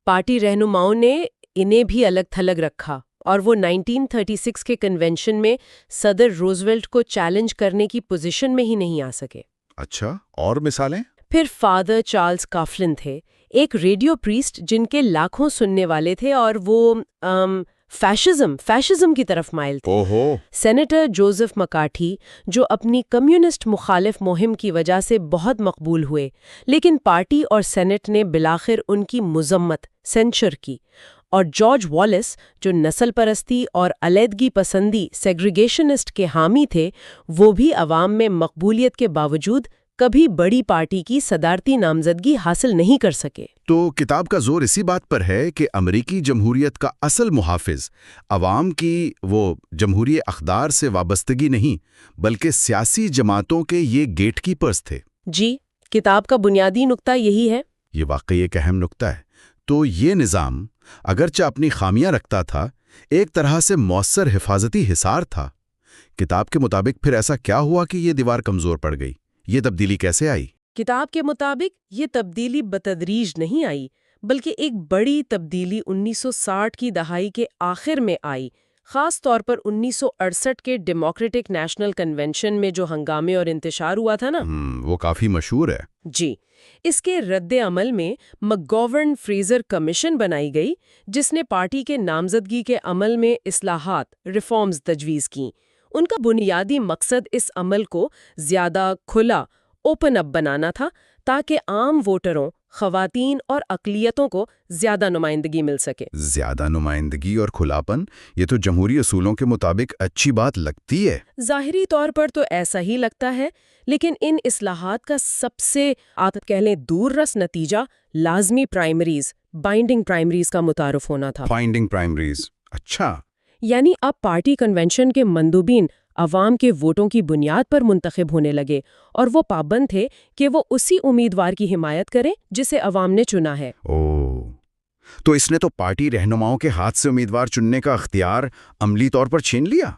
پارٹی رہنماؤں نے انہیں بھی الگ تھلگ رکھا اور وہ 1936 کے کنونشن میں صدر روزویلٹ کو چیلنج کرنے کی پوزیشن میں ہی نہیں آ سکے۔ اچھا، اور مثالیں؟ پھر فادر چارلز کافلن تھے، ایک ریڈیو پریسٹ جن کے لاکھوں سننے والے تھے اور وہ فیشزم کی طرف مائل تھے۔ سینیٹر جوزف مکارٹھی جو اپنی کمیونسٹ مخالف مہم کی وجہ سے بہت مقبول ہوئے، لیکن پارٹی اور سینٹ نے بالآخر ان کی مذمت سینچر کی۔ اور جارج والیس جو نسل پرستی اور علیحدگی پسندی سیگریگیشنسٹ کے حامی تھے، وہ بھی عوام میں مقبولیت کے باوجود کبھی بڑی پارٹی کی صدارتی نامزدگی حاصل نہیں کر سکے۔ تو کتاب کا زور اسی بات پر ہے کہ امریکی جمہوریت کا اصل محافظ عوام کی وہ جمہوری اقدار سے وابستگی نہیں، بلکہ سیاسی جماعتوں کے یہ گیٹ کیپرز تھے۔ جی، کتاب کا بنیادی نقطہ یہی ہے۔ یہ واقعی ایک اہم نقطہ ہے۔ تو یہ نظام اگرچہ اپنی خامیاں رکھتا تھا، ایک طرح سے مؤثر حفاظتی حصار تھا۔ کتاب کے مطابق پھر ایسا کیا ہوا کہ یہ دیوار کمزور پڑ گئی؟ یہ تبدیلی کیسے آئی؟ کتاب کے مطابق یہ تبدیلی بتدریج نہیں آئی، بلکہ ایک بڑی تبدیلی 1960 کی دہائی کے آخر میں آئی، خاص طور پر 1968 کے ڈیموکریٹک نیشنل کنونشن میں جو ہنگامے اور انتشار ہوا تھا نا، وہ کافی مشہور ہے۔ جی، اس کے رد عمل میں مکگوورن فریزر کمیشن بنائی گئی، جس نے پارٹی کے نامزدگی کے عمل میں اصلاحات ریفارمز تجویز کیں۔ ان کا بنیادی مقصد اس عمل کو زیادہ کھلا اوپن اپ بنانا تھا تاکہ عام ووٹروں، خواتین اور اقلیتوں کو زیادہ نمائندگی مل سکے۔ زیادہ نمائندگی اور کھلاپن، یہ تو جمہوری اصولوں کے مطابق اچھی بات لگتی ہے۔ ظاہری طور پر تو ایسا ہی لگتا ہے، لیکن ان اصلاحات کا سب سے دور رس نتیجہ لازمی پرائمریز، بائنڈنگ پرائمریز کا متعارف ہونا تھا۔ بائنڈنگ پرائمریز، اچھا۔ یعنی اب پارٹی کنونشن کے مندوبین عوام کے ووٹوں کی بنیاد پر منتخب ہونے لگے اور وہ پابند تھے کہ وہ اسی امیدوار کی حمایت کریں جسے عوام نے چنا ہے۔ تو اس نے تو پارٹی رہنماؤں کے ہاتھ سے امیدوار چننے کا اختیار عملی طور پر چھین لیا۔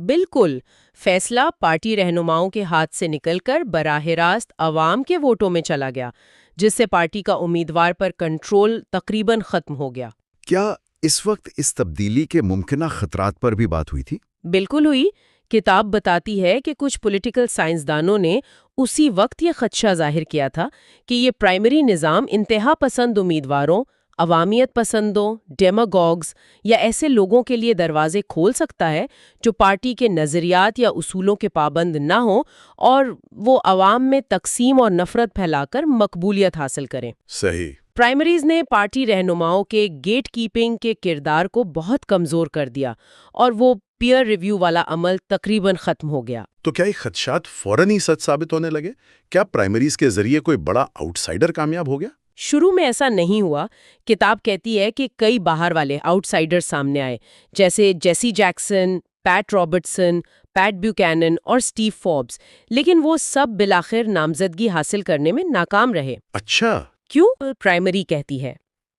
بالکل، فیصلہ پارٹی رہنماؤں کے ہاتھ سے نکل کر براہ راست عوام کے ووٹوں میں چلا گیا، جس سے پارٹی کا امیدوار پر کنٹرول تقریباً ختم ہو گیا۔ کیا اس وقت اس تبدیلی کے ممکنہ خطرات پر بھی بات ہوئی تھی؟ بالکل ہوئی۔ کتاب بتاتی ہے کہ کچھ پولیٹیکل سائنسدانوں نے اسی وقت یہ خدشہ ظاہر کیا تھا کہ یہ پرائمری نظام انتہا پسند امیدواروں، عوامیت پسندوں، ڈیماگوگز یا ایسے لوگوں کے لیے دروازے کھول سکتا ہے جو پارٹی کے نظریات یا اصولوں کے پابند نہ ہوں اور وہ عوام میں تقسیم اور نفرت پھیلا کر مقبولیت حاصل کریں۔ صحیح۔ پرائمریز نے پارٹی رہنماؤں کے گیٹ کیپنگ کے کردار کو بہت کمزور کر دیا اور وہ پیئر ریویو والا عمل تقریباً ختم ہو گیا۔ تو کیا یہ خدشات فوراً ہی سچ ثابت ہونے لگے؟ کیا پرائمریز کے ذریعے کوئی بڑا آؤٹ سائڈر کامیاب ہو گیا؟ شروع میں ایسا نہیں ہوا۔ کتاب کہتی ہے کہ کئی باہر والے آؤٹ سائڈر سامنے آئے، جیسے جیسی جیکسن، پیٹ رابرٹسن، پیٹ بیوکینن اور سٹیو فوربس، لیکن وہ سب بالآخر نامزدگی حاصل کرنے میں ناکام رہے۔ اچھا، کیوں؟ پرائمری کہتی ہے۔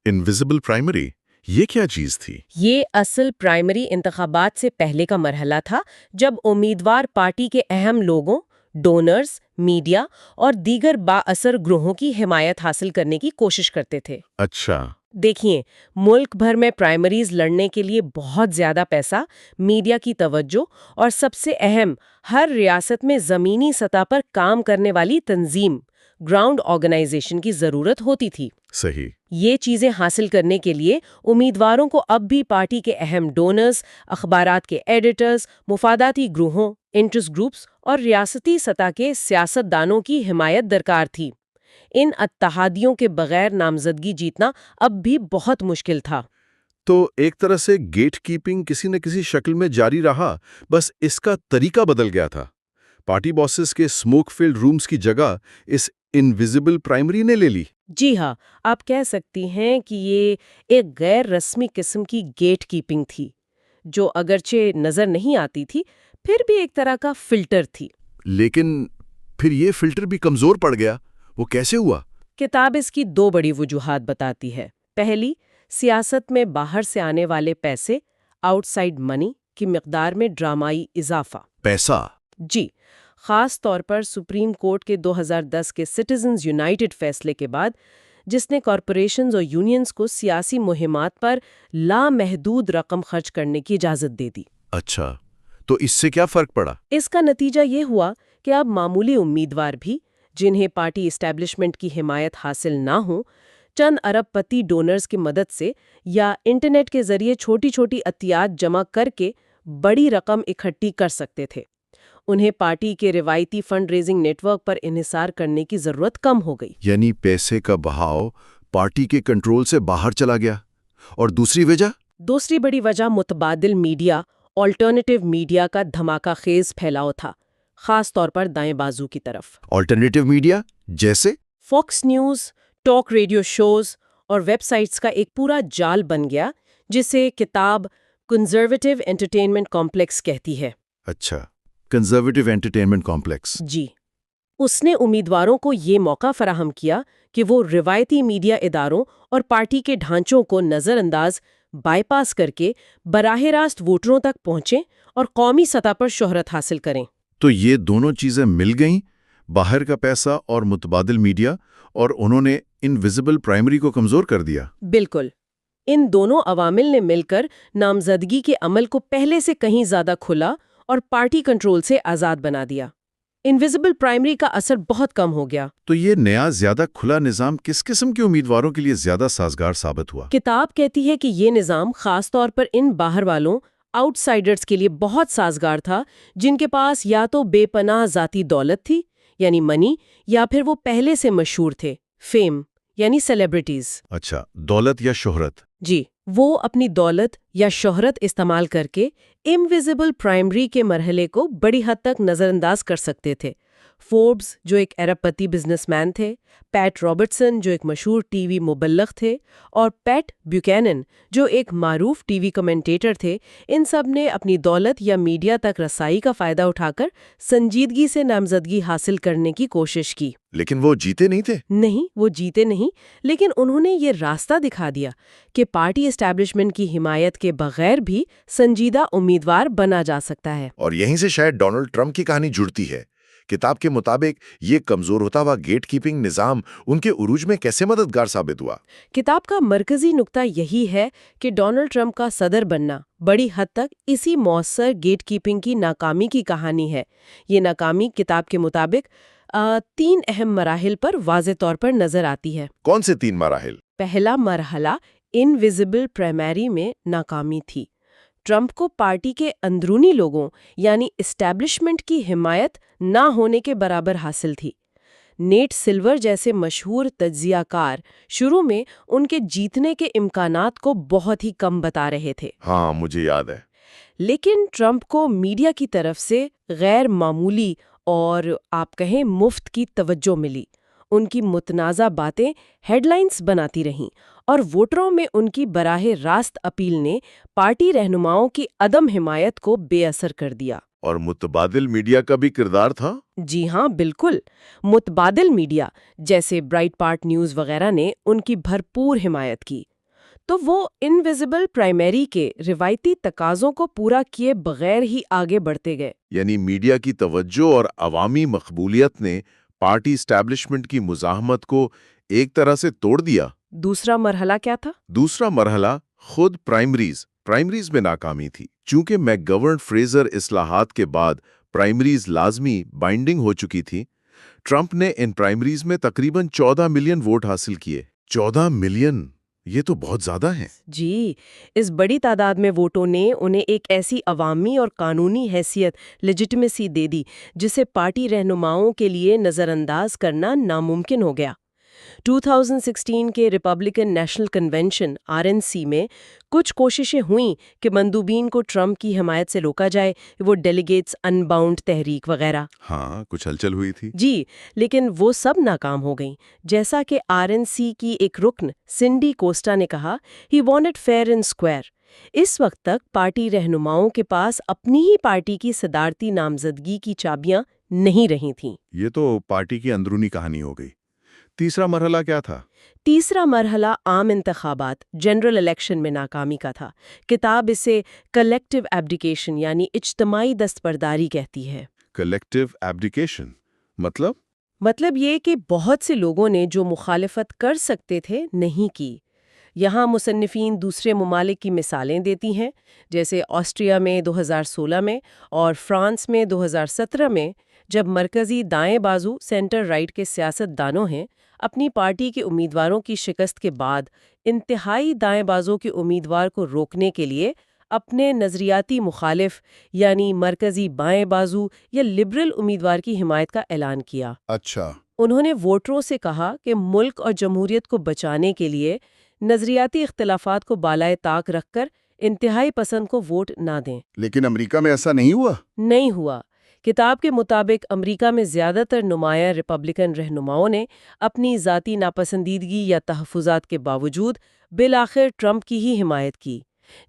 انویزیبل پرائمری، یہ کیا چیز تھی؟ یہ اصل پرائمری انتخابات سے پہلے کا مرحلہ تھا، جب امیدوار پارٹی کے اہم لوگوں، ڈونرز، میڈیا اور دیگر بااثر گروہوں کی حمایت حاصل کرنے کی کوشش کرتے تھے۔ اچھا۔ دیکھیے، ملک بھر میں پرائمریز لڑنے کے لیے بہت زیادہ پیسہ، میڈیا کی توجہ اور سب سے اہم، ہر ریاست میں زمینی سطح پر کام کرنے والی تنظیم، گراؤنڈ آرگنائزیشن کی ضرورت ہوتی تھی۔ صحیح۔ یہ چیزیں حاصل کرنے کے لیے امیدواروں کو اب بھی پارٹی کے اہم ڈونرز، اخبارات کے ایڈیٹرز، مفاداتی گروہوں، انٹرسٹ گروپس اور ریاستی سطح کے سیاست دانوں کی حمایت درکار تھی۔ ان اتحادیوں کے بغیر نامزدگی جیتنا اب بھی بہت مشکل تھا۔ تو ایک طرح سے گیٹ کیپنگ کسی نہ کسی شکل میں جاری رہا، بس اس کا طریقہ بدل گیا تھا۔ پارٹی باسز کے اسموک فیلڈ رومز کی جگہ اس انویزیبل پرائمری نے لے لی۔ جی ہاں، آپ کہہ سکتی ہیں کہ یہ ایک غیر رسمی قسم کی گیٹ کیپنگ تھی، جو اگرچہ نظر نہیں آتی تھی، پھر بھی ایک طرح کا فلٹر تھی۔ لیکن پھر یہ فلٹر بھی کمزور پڑ گیا، وہ کیسے ہوا؟ کتاب اس کی دو بڑی وجوہات بتاتی ہے۔ پہلی، سیاست میں باہر سے آنے والے پیسے، آؤٹ سائڈ منی کی مقدار میں ڈرامائی اضافہ۔ پیسہ؟ جی، خاص طور پر سپریم کورٹ کے 2010 کے سٹیزنز یونائٹڈ فیصلے کے بعد، جس نے کارپوریشنز اور یونینز کو سیاسی مہمات پر لامحدود رقم خرچ کرنے کی اجازت دے دی۔ اچھا، تو اس سے کیا فرق پڑا؟ اس کا نتیجہ یہ ہوا کہ اب معمولی امیدوار بھی، جنہیں پارٹی اسٹیبلشمنٹ کی حمایت حاصل نہ ہو، چند ارب پتی ڈونرز کی مدد سے یا انٹرنیٹ کے ذریعے چھوٹی چھوٹی عطیات جمع کر کے بڑی رقم اکٹھی کر سکتے تھے۔ انہیں پارٹی کے روایتی فنڈ ریزنگ نیٹ ورک پر انحصار کرنے کی ضرورت کم ہو گئی۔ یعنی پیسے کا بہاؤ پارٹی کے کنٹرول سے باہر چلا گیا۔ اور دوسری وجہ؟ دوسری بڑی وجہ متبادل میڈیا، آلٹرنیٹیو میڈیا کا دھماکہ خیز پھیلاؤ تھا، خاص طور پر دائیں بازو کی طرف۔ آلٹرنیٹیو میڈیا جیسے؟ Fox News, talk radio shows اور ویب سائٹس کا ایک پورا جال بن گیا، جسے کتاب کنزرویٹو انٹرٹینمنٹ کمپلیکس کہتی ہے۔ اچھا، کنزرویٹو انٹرٹینمنٹ کمپلیکس۔ جی، اس نے امیدواروں کو یہ موقع فراہم کیا کہ وہ روایتی میڈیا اداروں اور پارٹی کے ڈھانچوں کو نظر انداز، بائی پاس کر کے براہ راست ووٹروں تک پہنچیں اور قومی سطح پر شہرت حاصل کریں۔ تو یہ دونوں چیزیں مل گئیں، باہر کا پیسہ اور متبادل میڈیا، اور انہوں نے انویزیبل پرائمری کو کمزور کر دیا۔ بالکل، ان دونوں عوامل نے مل کر نامزدگی کے عمل کو پہلے سے کہیں زیادہ کھلا اور پارٹی کنٹرول سے آزاد بنا دیا۔ انویزیبل پرائمری کا اثر بہت کم ہو گیا۔ تو یہ نیا زیادہ کھلا نظام کس قسم کے امیدواروں کے لیے زیادہ سازگار ثابت ہوا؟ کتاب کہتی ہے کہ یہ نظام خاص طور پر ان باہر والوں، آؤٹ سائڈرز کے لیے بہت سازگار تھا، جن کے پاس یا تو بے پناہ ذاتی دولت تھی، یعنی منی، یا پھر وہ پہلے سے مشہور تھے، فیم، یعنی سیلیبریٹیز۔ اچھا، دولت یا شہرت؟ جی، وہ اپنی دولت یا شہرت استعمال کر کے انویزیبل پرائمری کے مرحلے کو بڑی حد تک نظر انداز کر سکتے تھے۔ فوربس، جو ایک ارب پتی بزنس مین تھے، پیٹ رابرٹسن، جو ایک مشہور ٹی وی مبلغ تھے، اور پیٹ بیوکینن، جو ایک معروف ٹی وی کمنٹیٹر تھے، ان سب نے اپنی دولت یا میڈیا تک رسائی کا فائدہ اٹھا کر سنجیدگی سے نامزدگی حاصل کرنے کی کوشش کی۔ لیکن وہ جیتے نہیں تھے؟ نہیں، وہ جیتے نہیں، لیکن انہوں نے یہ راستہ دکھا دیا کہ پارٹی اسٹیبلشمنٹ کی حمایت کے بغیر بھی سنجیدہ امیدوار بنا جا سکتا ہے۔ اور یہیں سے شاید ڈونلڈ ٹرمپ کی کہانی جڑتی ہے۔ کتاب کے مطابق یہ کمزور ہوتا ہوا گیٹ کیپنگ نظام ان کے عروج میں کیسے مددگار ثابت ہوا؟ کتاب کا مرکزی نقطہ یہی ہے کہ ڈونلڈ ٹرمپ کا صدر بننا بڑی حد تک اسی مؤثر گیٹ کیپنگ کی ناکامی کی کہانی ہے۔ یہ ناکامی کتاب کے مطابق 3 اہم مراحل پر واضح طور پر نظر آتی ہے۔ کون سے 3 مراحل؟ پہلا مرحلہ انویزیبل پرائمری میں ناکامی تھی۔ ٹرمپ کو پارٹی کے اندرونی لوگوں یعنی اسٹیبلشمنٹ کی حمایت نہ ہونے کے برابر حاصل تھی۔ نیٹ سلور جیسے مشہور تجزیہ کار شروع میں ان کے جیتنے کے امکانات کو بہت ہی کم بتا رہے تھے۔ ہاں، مجھے یاد ہے۔ لیکن ٹرمپ کو میڈیا کی طرف سے غیر معمولی اور آپ کہیں مفت کی توجہ ملی۔ ان کی متنازع باتیں ہیڈ لائنز بناتی رہیں اور ووٹروں میں ان کی براہ راست اپیل نے پارٹی رہنماؤں کی عدم حمایت کو بے اثر کر دیا۔ اور متبادل میڈیا کا بھی کردار تھا؟ جی ہاں، بالکل۔ متبادل میڈیا جیسے برائٹ پارٹ نیوز وغیرہ نے ان کی بھرپور حمایت کی، تو وہ انویزیبل پرائمری کے روایتی تقاضوں کو پورا کیے بغیر ہی آگے بڑھتے گئے۔ یعنی میڈیا کی توجہ اور عوامی مقبولیت نے پارٹی اسٹیبلشمنٹ کی مزاحمت کو ایک طرح سے توڑ دیا۔ دوسرا مرحلہ کیا تھا؟ دوسرا مرحلہ خود پرائمریز میں ناکامی تھی۔ چونکہ میک گورن فریزر اصلاحات کے بعد پرائمریز لازمی بائنڈنگ ہو چکی تھی، ٹرمپ نے ان پرائمریز میں تقریباً 14 ملین ووٹ حاصل کیے۔ 14 ملین! یہ تو بہت زیادہ ہیں۔ جی، اس بڑی تعداد میں ووٹوں نے انہیں ایک ایسی عوامی اور قانونی حیثیت لیجٹمیسی دے دی جسے پارٹی رہنماؤں کے لیے نظر انداز کرنا ناممکن ہو گیا۔ 2016 کے ریپبلکن نیشنل کنونشن (RNC) میں کچھ کوششیں ہوئیں کہ مندوبین کو ٹرمپ کی حمایت سے روکا جائے، وہ ڈیلیگیٹس ان باؤنڈ تحریک وغیرہ۔ ہاں، کچھ ہلچل ہوئی تھی۔ جی، لیکن وہ سب ناکام ہو گئیں۔ جیسا کہ RNC کی ایک رکن سنڈی کوسٹا نے کہا، "He wanted fair and square." اس وقت تک پارٹی رہنماؤں کے پاس اپنی ہی پارٹی کی صدارتی نامزدگی کی چابیاں نہیں رہی تھیں۔ یہ تو پارٹی کی اندرونی کہانی ہو گئی۔ تیسرا مرحلہ کیا تھا؟ تیسرا مرحلہ عام انتخابات جنرل الیکشن میں ناکامی کا تھا۔ کتاب اسے کلیکٹیو ایبڈیکیشن یعنی اجتماعی دستبرداری کہتی ہے۔ کلیکٹیو ایبڈیکیشن مطلب یہ کہ بہت سے لوگوں نے جو مخالفت کر سکتے تھے نہیں کی۔ یہاں مصنفین دوسرے ممالک کی مثالیں دیتی ہیں، جیسے آسٹریا میں 2016 میں اور فرانس میں 2017 میں، جب مرکزی دائیں بازو سینٹر رائٹ کے سیاست دانوں ہیں اپنی پارٹی کے امیدواروں کی شکست کے بعد انتہائی دائیں بازو کے امیدوار کو روکنے کے لیے اپنے نظریاتی مخالف یعنی مرکزی بائیں بازو یا لبرل امیدوار کی حمایت کا اعلان کیا۔ اچھا، انہوں نے ووٹروں سے کہا کہ ملک اور جمہوریت کو بچانے کے لیے نظریاتی اختلافات کو بالائے طاق رکھ کر انتہائی پسند کو ووٹ نہ دیں۔ لیکن امریکہ میں ایسا نہیں ہوا؟ نہیں ہوا۔ کتاب کے مطابق امریکہ میں زیادہ تر نمایاں ریپبلکن رہنماؤں نے اپنی ذاتی ناپسندیدگی یا تحفظات کے باوجود بالآخر ٹرمپ کی ہی حمایت کی۔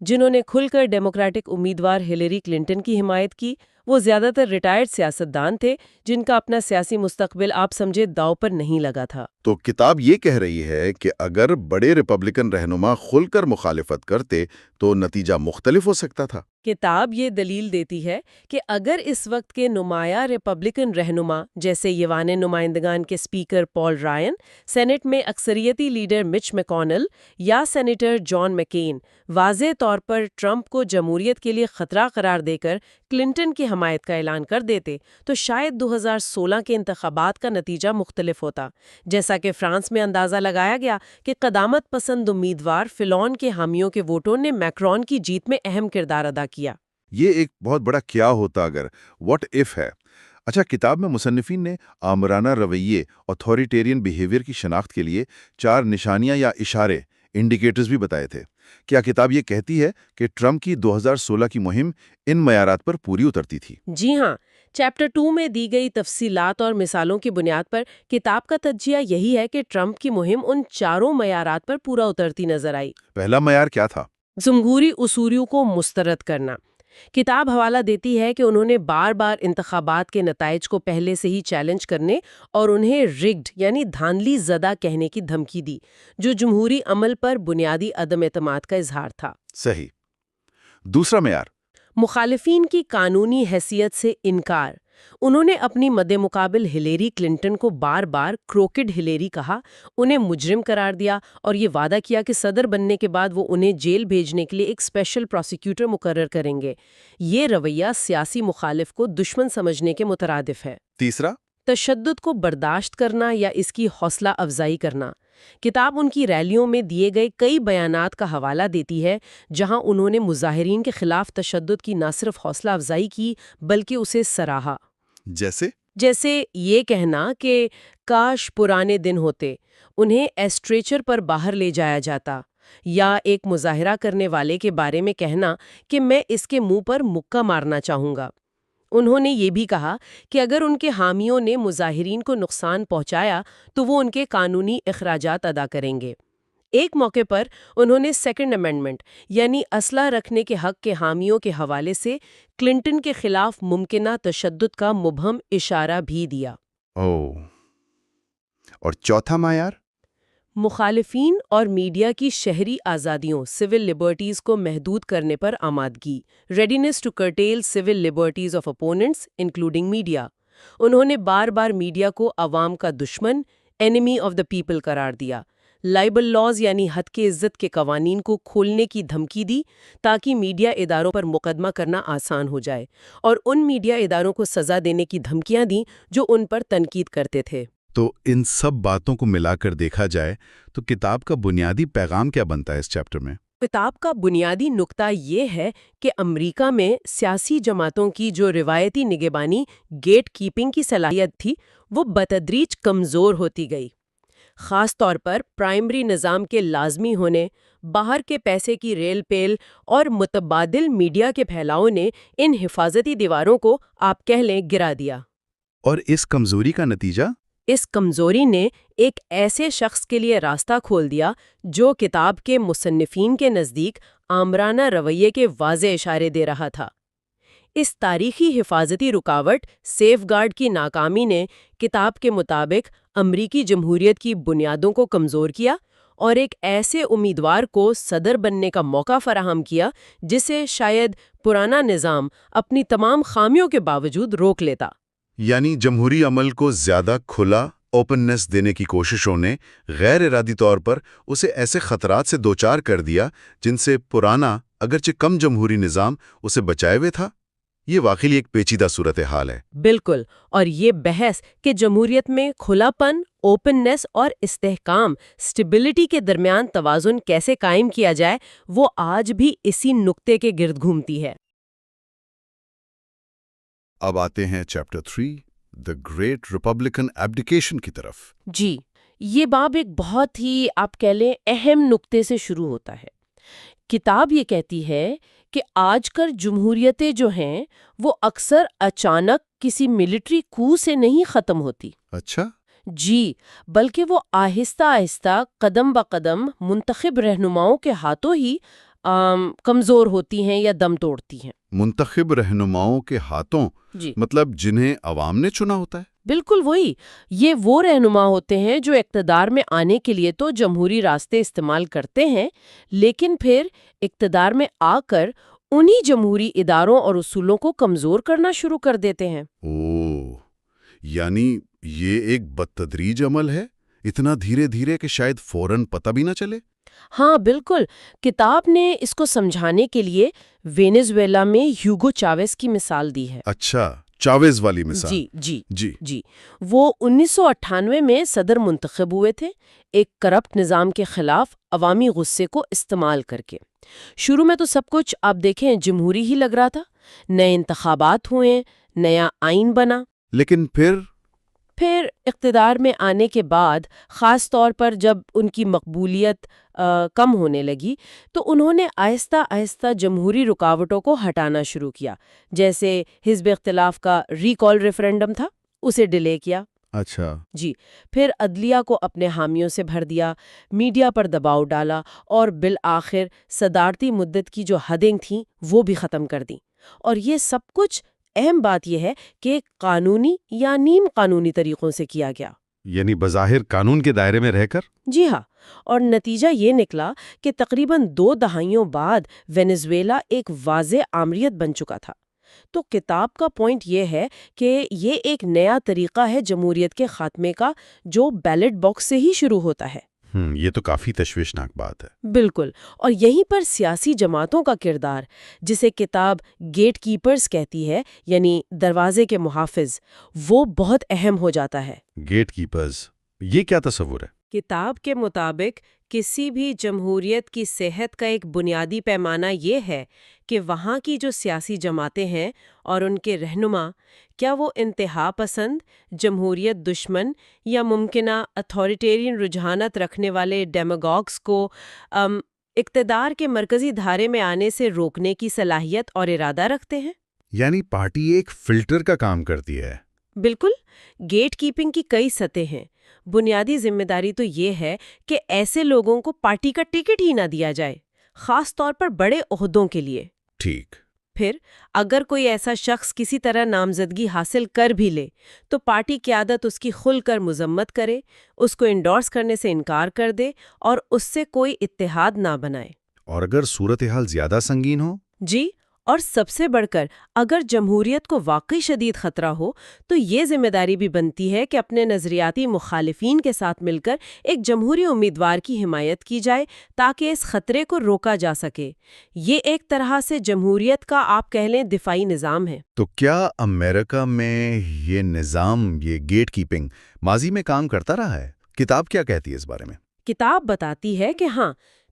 جنہوں نے کھل کر ڈیموکریٹک امیدوار ہلیری کلنٹن کی حمایت کی، وہ زیادہ تر ریٹائرڈ سیاستدان تھے جن کا اپنا سیاسی مستقبل آپ سمجھے داؤ پر نہیں لگا تھا۔ تو کتاب یہ کہہ رہی ہے کہ اگر بڑے ریپبلکن رہنما کھل کر مخالفت کرتے تو نتیجہ مختلف ہو سکتا تھا۔ کتاب یہ دلیل دیتی ہے کہ اگر اس وقت کے نمایاں ریپبلکن رہنما جیسے ایوان نمائندگان کے اسپیکر پال رائن، سینٹ میں اکثریتی لیڈر مچ میکونل یا سینیٹر جان مکین واضح طور پر ٹرمپ کو جمہوریت کے لیے خطرہ قرار دے کر کلنٹن کی حمایت کا اعلان کر دیتے تو شاید 2016 کے انتخابات کا نتیجہ مختلف ہوتا، جیسا کہ فرانس میں اندازہ لگایا گیا کہ قدامت پسند امیدوار فلون کے حامیوں کے ووٹوں نے میکرون کی جیت میں اہم کردار ادا کیا۔ یہ ایک بہت بڑا کیا ہوتا اگر واٹ ایف ہے۔ اچھا، کتاب میں مصنفین نے آمرانہ رویے اتھارٹیرین بیہیویئر کی شناخت کے لیے 4 نشانیاں یا اشارے انڈیکیٹرز بھی بتائے تھے۔ کیا کتاب یہ کہتی ہے کہ ٹرمپ کی 2016 کی مہم ان معیارات پر پوری اترتی تھی؟ جی ہاں، چیپٹر 2 میں دی گئی تفصیلات اور مثالوں کی بنیاد پر کتاب کا تجزیہ یہی ہے کہ ٹرمپ کی مہم ان 4 معیارات پر پورا اترتی نظر آئی۔ پہلا معیار کیا تھا؟ جمہوری اصولیوں کو مسترد کرنا۔ کتاب حوالہ دیتی ہے کہ انہوں نے بار بار انتخابات کے نتائج کو پہلے سے ہی چیلنج کرنے اور انہیں رگڈ یعنی دھاندلی زدہ کہنے کی دھمکی دی، جو جمہوری عمل پر بنیادی عدم اعتماد کا اظہار تھا۔ صحیح۔ دوسرا معیار؟ مخالفین کی قانونی حیثیت سے انکار۔ انہوں نے اپنی مد مقابل ہلیری کلنٹن کو بار بار کروکڈ ہلیری کہا، انہیں مجرم قرار دیا اور یہ وعدہ کیا کہ صدر بننے کے بعد وہ انہیں جیل بھیجنے کے لیے ایک اسپیشل پروسیکیوٹر مقرر کریں گے۔ یہ رویہ سیاسی مخالف کو دشمن سمجھنے کے مترادف ہے۔ تیسرا؟ تشدد کو برداشت کرنا یا اس کی حوصلہ افزائی کرنا۔ کتاب ان کی ریلیوں میں دیے گئے کئی بیانات کا حوالہ دیتی ہے جہاں انہوں نے مظاہرین کے خلاف تشدد کی نہ صرف حوصلہ افزائی کی بلکہ اسے سراہا۔ جیسے یہ کہنا کہ کاش پرانے دن ہوتے، انہیں ایسٹریچر پر باہر لے جایا جاتا، یا ایک مظاہرہ کرنے والے کے بارے میں کہنا کہ میں اس کے منہ پر مکہ مارنا چاہوں گا۔ انہوں نے یہ بھی کہا کہ اگر ان کے حامیوں نے مظاہرین کو نقصان پہنچایا تو وہ ان کے قانونی اخراجات ادا کریں گے۔ ایک موقع پر انہوں نے سیکنڈ امینڈمنٹ یعنی اسلحہ رکھنے کے حق کے حامیوں کے حوالے سے کلنٹن کے خلاف ممکنہ تشدد کا مبہم اشارہ بھی دیا۔ اور چوتھا معیار؟ مخالفین اور میڈیا کی شہری آزادیوں سول لبرٹیز کو محدود کرنے پر آمادگی، readiness to curtail civil liberties of opponents including media. انہوں نے بار بار میڈیا کو عوام کا دشمن، اینیمی آف دا پیپل قرار دیا، لائبل لاز یعنی حد کے عزت کے قوانین کو کھولنے کی دھمکی دی تاکہ میڈیا اداروں پر مقدمہ کرنا آسان ہو جائے، اور ان میڈیا اداروں کو سزا دینے کی دھمکیاں دیں جو ان پر تنقید کرتے تھے۔ تو ان سب باتوں کو ملا کر دیکھا جائے تو کتاب کا بنیادی پیغام کیا بنتا ہے اس چیپٹر میں؟ کتاب کا بنیادی نقطہ یہ ہے کہ امریکہ میں سیاسی جماعتوں کی جو روایتی نگہبانی گیٹ کیپنگ کی صلاحیت تھی وہ بتدریج کمزور ہوتی گئی۔ خاص طور پر پرائمری نظام کے لازمی ہونے، باہر کے پیسے کی ریل پیل اور متبادل میڈیا کے پھیلاؤ نے ان حفاظتی دیواروں کو آپ کہہ لیں گرا دیا۔ اور اس کمزوری کا نتیجہ؟ اس کمزوری نے ایک ایسے شخص کے لیے راستہ کھول دیا جو کتاب کے مصنفین کے نزدیک آمرانہ رویے کے واضح اشارے دے رہا تھا۔ اس تاریخی حفاظتی رکاوٹ سیف گارڈ کی ناکامی نے کتاب کے مطابق امریکی جمہوریت کی بنیادوں کو کمزور کیا اور ایک ایسے امیدوار کو صدر بننے کا موقع فراہم کیا جسے شاید پرانا نظام اپنی تمام خامیوں کے باوجود روک لیتا۔ یعنی جمہوری عمل کو زیادہ کھلا اوپننس دینے کی کوششوں نے غیر ارادی طور پر اسے ایسے خطرات سے دوچار کر دیا جن سے پرانا اگرچہ کم جمہوری نظام اسے بچائے ہوئے تھا۔ یہ واقعی ایک پیچیدہ صورتحال ہے۔ بالکل، اور یہ بحث کہ جمہوریت میں کھلا پن، اوپننس اور استحکام، اسٹیبلٹی کے درمیان توازن کیسے قائم کیا جائے، وہ آج بھی اسی نقطے کے گرد گھومتی ہے۔ اب آتے ہیں چیپٹر 3 دی گریٹ ریپبلکن ایبڈیکیشن کی طرف۔ جی، یہ باب ایک بہت ہی آپ کہہ لیں اہم نقطے سے شروع ہوتا ہے۔ کتاب یہ کہتی ہے کہ آج کل جمہوریتیں جو ہیں وہ اکثر اچانک کسی ملٹری کو سے نہیں ختم ہوتی۔ اچھا؟ جی، بلکہ وہ آہستہ آہستہ قدم بقدم منتخب رہنماؤں کے ہاتھوں ہی کمزور ہوتی ہیں یا دم توڑتی ہیں۔ منتخب رہنماؤں کے ہاتھوں؟ جی، مطلب جنہیں عوام نے چنا ہوتا ہے؟ بالکل وہی۔ یہ وہ رہنما ہوتے ہیں جو اقتدار میں آنے کے لیے تو جمہوری راستے استعمال کرتے ہیں، لیکن پھر اقتدار میں آ کر انہی جمہوری اداروں اور اصولوں کو کمزور کرنا شروع کر دیتے ہیں۔ یعنی یہ ایک بدتدریج عمل ہے، اتنا دھیرے دھیرے کہ شاید فوراً پتہ بھی نہ چلے۔ ہاں بالکل، کتاب نے اس کو سمجھانے کے لیے وینزویلا میں ہیوگو چاویز کی مثال دی ہے۔ اچھا، چاویز والی مثال؟ جی، وہ 1998 میں صدر منتخب ہوئے تھے، ایک کرپٹ نظام کے خلاف عوامی غصے کو استعمال کر کے۔ شروع میں تو سب کچھ آپ دیکھیں جمہوری ہی لگ رہا تھا، نئے انتخابات ہوئے، نیا آئین بنا، لیکن پھر اقتدار میں آنے کے بعد، خاص طور پر جب ان کی مقبولیت کم ہونے لگی، تو انہوں نے آہستہ آہستہ جمہوری رکاوٹوں کو ہٹانا شروع کیا، جیسے حزب اختلاف کا ریکال ریفرینڈم تھا، اسے ڈیلے کیا۔ اچھا جی، پھر عدلیہ کو اپنے حامیوں سے بھر دیا، میڈیا پر دباؤ ڈالا اور بالآخر صدارتی مدت کی جو حدیں تھیں وہ بھی ختم کر دیں۔ اور یہ سب کچھ اہم بات یہ ہے کہ قانونی یا نیم قانونی طریقوں سے کیا گیا، یعنی بظاہر قانون کے دائرے میں رہ کر۔ جی ہاں، اور نتیجہ یہ نکلا کہ تقریباً 2 دہائیوں بعد وینزویلا ایک واضح آمریت بن چکا تھا۔ تو کتاب کا پوائنٹ یہ ہے کہ یہ ایک نیا طریقہ ہے جمہوریت کے خاتمے کا جو بیلٹ باکس سے ہی شروع ہوتا ہے۔ یہ تو کافی تشویشناک بات ہے۔ بالکل، اور یہیں پر سیاسی جماعتوں کا کردار، جسے کتاب گیٹ کیپرز کہتی ہے، یعنی دروازے کے محافظ، وہ بہت اہم ہو جاتا ہے۔ گیٹ کیپرز، یہ کیا تصور ہے؟ کتاب کے مطابق کسی بھی جمہوریت کی صحت کا ایک بنیادی پیمانہ یہ ہے کہ وہاں کی جو سیاسی جماعتیں ہیں اور ان کے رہنما، کیا وہ انتہا پسند، جمہوریت دشمن یا ممکنہ اتھارٹیرین رجحانات رکھنے والے ڈیماگوگز کو اقتدار کے مرکزی دھارے میں آنے سے روکنے کی صلاحیت اور ارادہ رکھتے ہیں؟ یعنی پارٹی ایک فلٹر کا کام کرتی ہے۔ بالکل، گیٹ کیپنگ کی کئی سطح ہیں۔ بنیادی ذمہ داری تو یہ ہے کہ ایسے لوگوں کو پارٹی کا ٹکٹ ہی نہ دیا جائے، خاص طور پر بڑے عہدوں کے لیے۔ ٹھیک۔ پھر اگر کوئی ایسا شخص کسی طرح نامزدگی حاصل کر بھی لے تو پارٹی قیادت اس کی کھل کر مذمت کرے، اس کو انڈورس کرنے سے انکار کر دے اور اس سے کوئی اتحاد نہ بنائے۔ اور اگر صورتحال زیادہ سنگین ہو؟ جی، اور سب سے بڑھ کر اگر جمہوریت کو واقعی شدید خطرہ ہو تو یہ ذمہ داری بھی بنتی ہے کہ اپنے نظریاتی مخالفین کے ساتھ مل کر ایک جمہوری امیدوار کی حمایت کی جائے تاکہ اس خطرے کو روکا جا سکے۔ یہ ایک طرح سے جمہوریت کا آپ کہہ لیں دفاعی نظام ہے۔ تو کیا امریکہ میں یہ نظام، یہ گیٹ کیپنگ ماضی میں کام کرتا رہا ہے؟ کتاب کیا کہتی ہے اس بارے میں؟ کتاب بتاتی ہے کہ ہاں،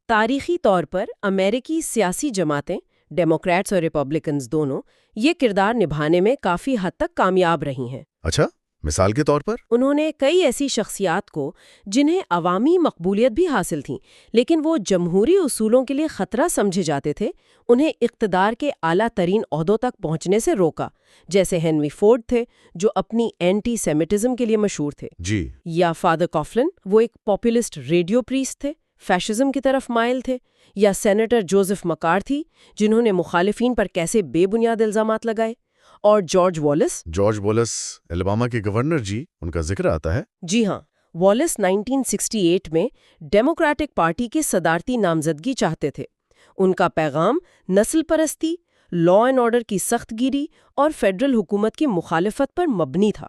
تاریخی طور پر امریکی سیاسی جماعتیں، ڈیموکریٹس اور ریپبلکنز دونوں، یہ کردار نبھانے میں کافی حد تک کامیاب رہی ہیں۔ اچھا، مثال کے طور پر؟ انہوں نے کئی ایسی شخصیات کو جنہیں عوامی مقبولیت بھی حاصل تھی لیکن وہ جمہوری اصولوں کے لیے خطرہ سمجھے جاتے تھے، انہیں اقتدار کے اعلیٰ ترین عہدوں تک پہنچنے سے روکا، جیسے ہنری فورڈ تھے جو اپنی اینٹی سیمیٹزم کے لیے مشہور تھے، جی، یا فادر کافلن، وہ ایک پاپولسٹ ریڈیو پریسٹ تھے فیشزم کی طرف مائل تھے، یا سینیٹر جوزف مکارتھی جنہوں نے مخالفین پر کیسے بے بنیاد الزامات لگائے، اور جارج والیس الاباما کے گورنر جی، ان کا ذکر آتا ہے۔ جی ہاں، والیس 1968 میں ڈیموکریٹک پارٹی کے صدارتی نامزدگی چاہتے تھے۔ ان کا پیغام نسل پرستی، لا اینڈ آرڈر کی سخت گیری اور فیڈرل حکومت کی مخالفت پر مبنی تھا۔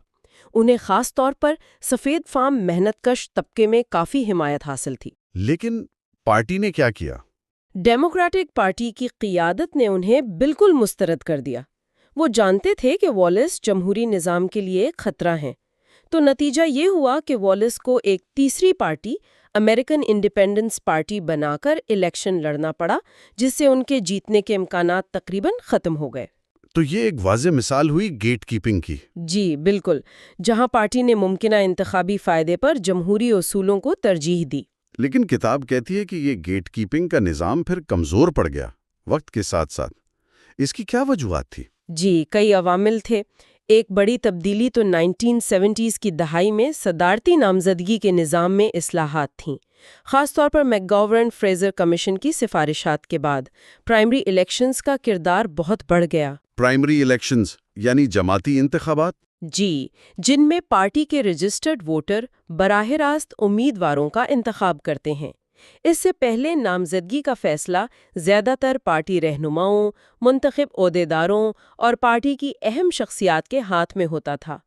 انہیں خاص طور پر سفید فام محنت کش طبقے میں کافی حمایت حاصل تھی۔ لیکن پارٹی نے کیا کیا؟ ڈیموکریٹک پارٹی کی قیادت نے انہیں بالکل مسترد کر دیا۔ وہ جانتے تھے کہ والیس جمہوری نظام کے لیے ایک خطرہ ہیں، تو نتیجہ یہ ہوا کہ والیس کو ایک تیسری پارٹی، امریکن انڈیپینڈنس پارٹی بنا کر الیکشن لڑنا پڑا، جس سے ان کے جیتنے کے امکانات تقریباً ختم ہو گئے۔ تو یہ ایک واضح مثال ہوئی گیٹ کیپنگ کی۔ جی بالکل، جہاں پارٹی نے ممکنہ انتخابی فائدے پر جمہوری اصولوں کو ترجیح دی۔ لیکن کتاب کہتی ہے کہ یہ گیٹ کیپنگ کا نظام پھر کمزور پڑ گیا وقت کے ساتھ ساتھ۔ اس کی کیا وجوہات تھی؟ جی، کئی عوامل تھے۔ ایک بڑی تبدیلی تو 1970s کی دہائی میں صدارتی نامزدگی کے نظام میں اصلاحات تھیں، خاص طور پر میک گورن فریزر کمیشن کی سفارشات کے بعد پرائمری الیکشنز کا کردار بہت بڑھ گیا۔ پرائمری الیکشنز یعنی جماعتی انتخابات؟ جی، جن میں پارٹی کے رجسٹرڈ ووٹر براہ راست امیدواروں کا انتخاب کرتے ہیں۔ اس سے پہلے نامزدگی کا فیصلہ زیادہ تر پارٹی رہنماؤں، منتخب عہدیداروں اور پارٹی کی اہم شخصیات کے ہاتھ میں ہوتا تھا۔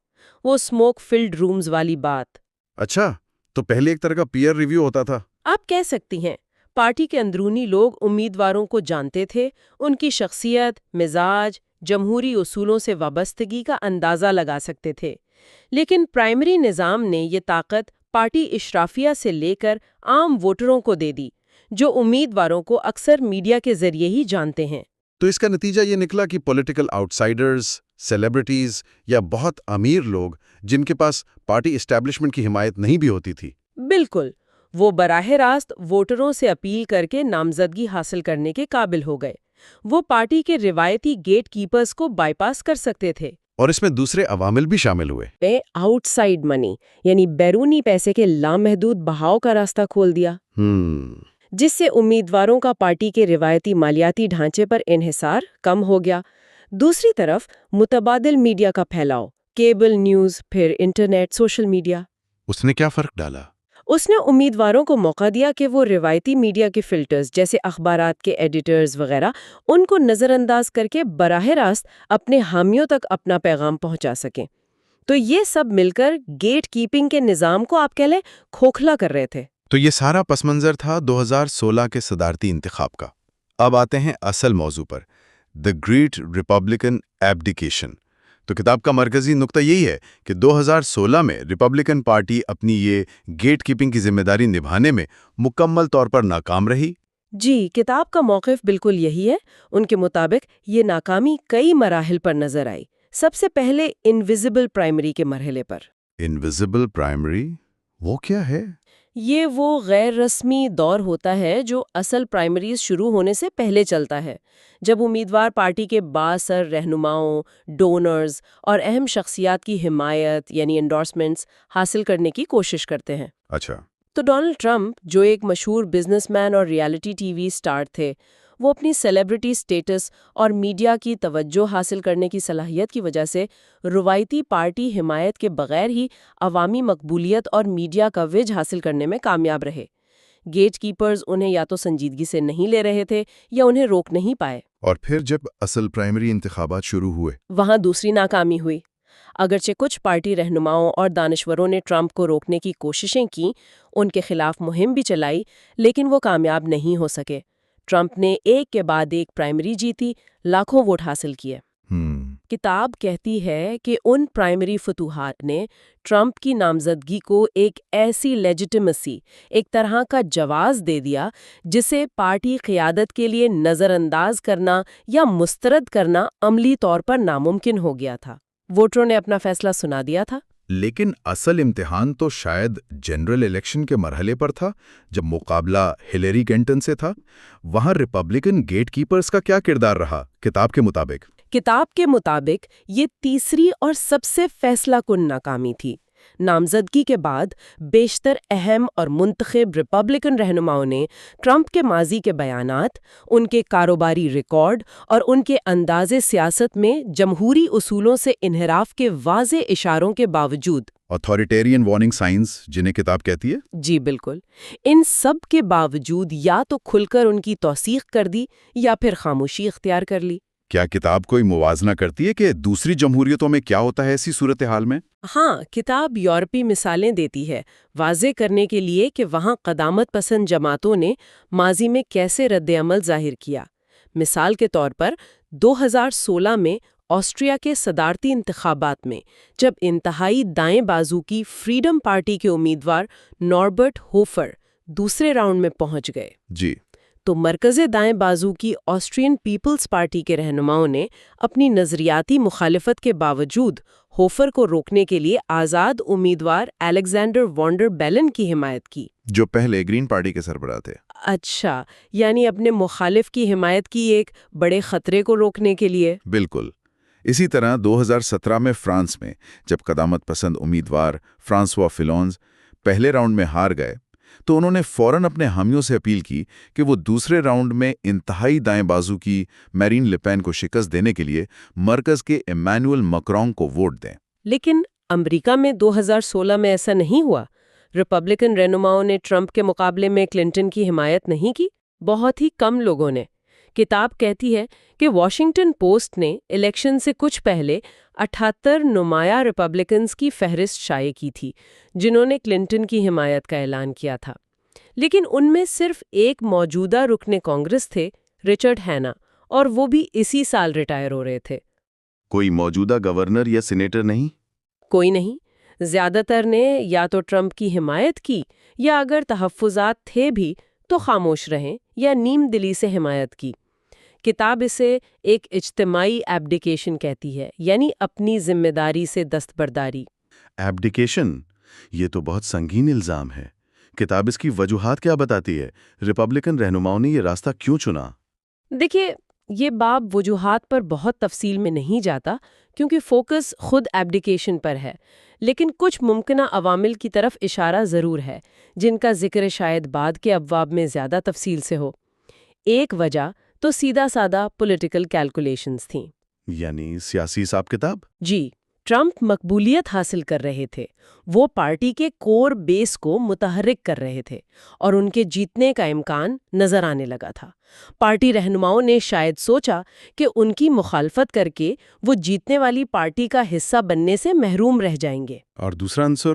وہ اسموک فلڈ رومز والی بات۔ اچھا، تو پہلے ایک طرح کا پیئر ریویو ہوتا تھا؟ آپ کہہ سکتی ہیں، پارٹی کے اندرونی لوگ امیدواروں کو جانتے تھے، ان کی شخصیت، مزاج، جمہوری اصولوں سے وابستگی کا اندازہ لگا سکتے تھے۔ لیکن پرائمری نظام نے یہ طاقت پارٹی اشرافیہ سے لے کر عام ووٹروں کو دے دی، جو امیدواروں کو اکثر میڈیا کے ذریعے ہی جانتے ہیں۔ تو اس کا نتیجہ یہ نکلا کہ پولیٹیکل آؤٹ سائیڈرز، سیلیبریٹیز یا بہت امیر لوگ جن کے پاس پارٹی اسٹیبلشمنٹ کی حمایت نہیں بھی ہوتی تھی، بالکل، وہ براہ راست ووٹروں سے اپیل کر کے نامزدگی حاصل کرنے کے قابل ہو گئے۔ وہ پارٹی کے روایتی گیٹ کیپرز کو بائی پاس کر سکتے تھے۔ اور اس میں دوسرے عوامل بھی شامل ہوئے۔ آؤٹ سائڈ منی یعنی بیرونی پیسے کے لامحدود بہاؤ کا راستہ کھول دیا، جس سے امیدواروں کا پارٹی کے روایتی مالیاتی ڈھانچے پر انحصار کم ہو گیا۔ دوسری طرف متبادل میڈیا کا پھیلاؤ، کیبل نیوز، پھر انٹرنیٹ، سوشل میڈیا۔ اس نے کیا فرق ڈالا؟ اس نے امیدواروں کو موقع دیا کہ وہ روایتی میڈیا کے فلٹرز جیسے اخبارات کے ایڈیٹرز وغیرہ ان کو نظر انداز کر کے براہ راست اپنے حامیوں تک اپنا پیغام پہنچا سکیں۔ تو یہ سب مل کر گیٹ کیپنگ کے نظام کو آپ کہہ لیں کھوکھلا کر رہے تھے۔ تو یہ سارا پس منظر تھا 2016 کے صدارتی انتخاب کا۔ اب آتے ہیں اصل موضوع پر، دی گریٹ ریپبلکن ایبڈیکیشن۔ تو کتاب کا مرکزی نقطہ یہی ہے کہ 2016 میں ریپبلکن پارٹی اپنی یہ گیٹ کیپنگ کی ذمہ داری نبھانے میں مکمل طور پر ناکام رہی۔ جی، کتاب کا موقف بالکل یہی ہے۔ ان کے مطابق یہ ناکامی کئی مراحل پر نظر آئی۔ سب سے پہلے انویزیبل پرائمری کے مرحلے پر۔ انویزیبل پرائمری وہ کیا ہے؟ یہ وہ غیر رسمی دور ہوتا ہے جو اصل پرائمریز شروع ہونے سے پہلے چلتا ہے، جب امیدوار پارٹی کے بااثر رہنماؤں، ڈونرز اور اہم شخصیات کی حمایت یعنی انڈورسمنٹس حاصل کرنے کی کوشش کرتے ہیں۔ اچھا، تو ڈونلڈ ٹرمپ، جو ایک مشہور بزنس مین اور ریالٹی ٹی وی اسٹار تھے، وہ اپنی سیلیبریٹی سٹیٹس اور میڈیا کی توجہ حاصل کرنے کی صلاحیت کی وجہ سے روایتی پارٹی حمایت کے بغیر ہی عوامی مقبولیت اور میڈیا کوریج حاصل کرنے میں کامیاب رہے۔ گیٹ کیپرز انہیں یا تو سنجیدگی سے نہیں لے رہے تھے یا انہیں روک نہیں پائے۔ اور پھر جب اصل پرائمری انتخابات شروع ہوئے، وہاں دوسری ناکامی ہوئی۔ اگرچہ کچھ پارٹی رہنماؤں اور دانشوروں نے ٹرمپ کو روکنے کی کوششیں کیں، ان کے خلاف مہم بھی چلائی، لیکن وہ کامیاب نہیں ہو سکے۔ ٹرمپ نے ایک کے بعد ایک پرائمری جیتی، لاکھوں ووٹ حاصل کیے۔ کتاب کہتی ہے کہ ان پرائمری فتوحات نے ٹرمپ کی نامزدگی کو ایک ایسی لیجیٹیمیسی، ایک طرح کا جواز دے دیا جسے پارٹی قیادت کے لیے نظر انداز کرنا یا مسترد کرنا عملی طور پر ناممکن ہو گیا تھا۔ ووٹروں نے اپنا فیصلہ سنا دیا تھا۔ لیکن اصل امتحان تو شاید جنرل الیکشن کے مرحلے پر تھا، جب مقابلہ ہلیری کلنٹن سے تھا۔ وہاں ریپبلکن گیٹ کیپرز کا کیا کردار رہا کتاب کے مطابق؟ کتاب کے مطابق یہ تیسری اور سب سے فیصلہ کن ناکامی تھی۔ نامزدگی کے بعد بیشتر اہم اور منتخب ریپبلکن رہنماؤں نے ٹرمپ کے ماضی کے بیانات، ان کے کاروباری ریکارڈ اور ان کے انداز سیاست میں جمہوری اصولوں سے انحراف کے واضح اشاروں کے باوجود اتھارٹیرین وارننگ سائنز جنہیں کتاب کہتی ہے؟ جی بالکل، ان سب کے باوجود یا تو کھل کر ان کی توثیق کر دی یا پھر خاموشی اختیار کر لی۔ کیا کتاب کوئی موازنہ کرتی ہے کہ دوسری جمہوریتوں میں کیا ہوتا ہے ایسی صورتحال میں؟ ہاں، کتاب یورپی مثالیں دیتی ہے، واضح کرنے کے لیے کہ وہاں قدامت پسند جماعتوں نے ماضی میں کیسے رد عمل ظاہر کیا۔ مثال کے طور پر 2016 میں آسٹریا کے صدارتی انتخابات میں جب انتہائی دائیں بازو کی فریڈم پارٹی کے امیدوار نوربرٹ ہوفر دوسرے راؤنڈ میں پہنچ گئے، جی، تو مرکز دائیں بازو کی آسٹرین پیپلز پارٹی کے رہنماؤں نے اپنی نظریاتی مخالفت کے باوجود ہوفر کو روکنے کے لیے آزاد امیدوار الیگزینڈر وانڈر بیلن کی حمایت کی، جو پہلے گرین پارٹی کے سربراہ تھے۔ اچھا، یعنی اپنے مخالف کی حمایت کی ایک بڑے خطرے کو روکنے کے لیے۔ بالکل اسی طرح 2017 میں فرانس میں جب قدامت پسند امیدوار فرانسوا فلونز پہلے راؤنڈ میں ہار گئے تو انہوں نے فوراً اپنے حامیوں سے اپیل کی کہ وہ دوسرے راؤنڈ میں انتہائی دائیں بازو کی میرین لپین کو شکست دینے کے لیے مرکز کے ایمانوئل مکرون کو ووٹ دیں۔ لیکن امریکہ میں 2016 میں ایسا نہیں ہوا۔ ریپبلکن رہنماؤں نے ٹرمپ کے مقابلے میں کلنٹن کی حمایت نہیں کی، بہت ہی کم لوگوں نے۔ کتاب کہتی ہے کہ واشنگٹن پوسٹ نے الیکشن سے کچھ پہلے 78 نمایاں ریپبلکنز کی فہرست شائع کی تھی جنہوں نے کلنٹن کی حمایت کا اعلان کیا تھا، لیکن ان میں صرف ایک موجودہ رکن کانگریس تھے، رچرڈ ہیننا، اور وہ بھی اسی سال ریٹائر ہو رہے تھے۔ کوئی موجودہ گورنر یا سینیٹر نہیں؟ کوئی نہیں۔ زیادہ تر نے یا تو ٹرمپ کی حمایت کی یا اگر تحفظات تھے بھی تو خاموش رہیں یا نیم دلی سے حمایت کی۔ کتاب اسے ایک اجتماعی ایبڈیکیشن کہتی ہے، یعنی اپنی ذمہ داری سے دستبرداری۔ ایبڈیکیشن، یہ تو بہت سنگین الزام ہے۔ کتاب اس کی وجوہات کیا بتاتی ہے؟ ریپبلکن رہنماؤں نے یہ راستہ کیوں چنا؟ دیکھیے، یہ باب وجوہات پر بہت تفصیل میں نہیں جاتا کیونکہ فوکس خود ایبڈیکیشن پر ہے، لیکن کچھ ممکنہ عوامل کی طرف اشارہ ضرور ہے جن کا ذکر شاید بعد کے ابواب میں زیادہ تفصیل سے ہو۔ ایک وجہ تو سیدھا سادہ پولیٹیکل کیلکولیشنز تھیں، یعنی سیاسی حساب کتاب؟ جی، ٹرمپ مقبولیت حاصل کر رہے تھے، وہ پارٹی کے کور بیس کو متحرک کر رہے تھے اور ان کے جیتنے کا امکان نظر آنے لگا تھا۔ پارٹی رہنماؤں نے شاید سوچا کہ ان کی مخالفت کر کے وہ جیتنے والی پارٹی کا حصہ بننے سے محروم رہ جائیں گے۔ اور دوسرا عنصر؟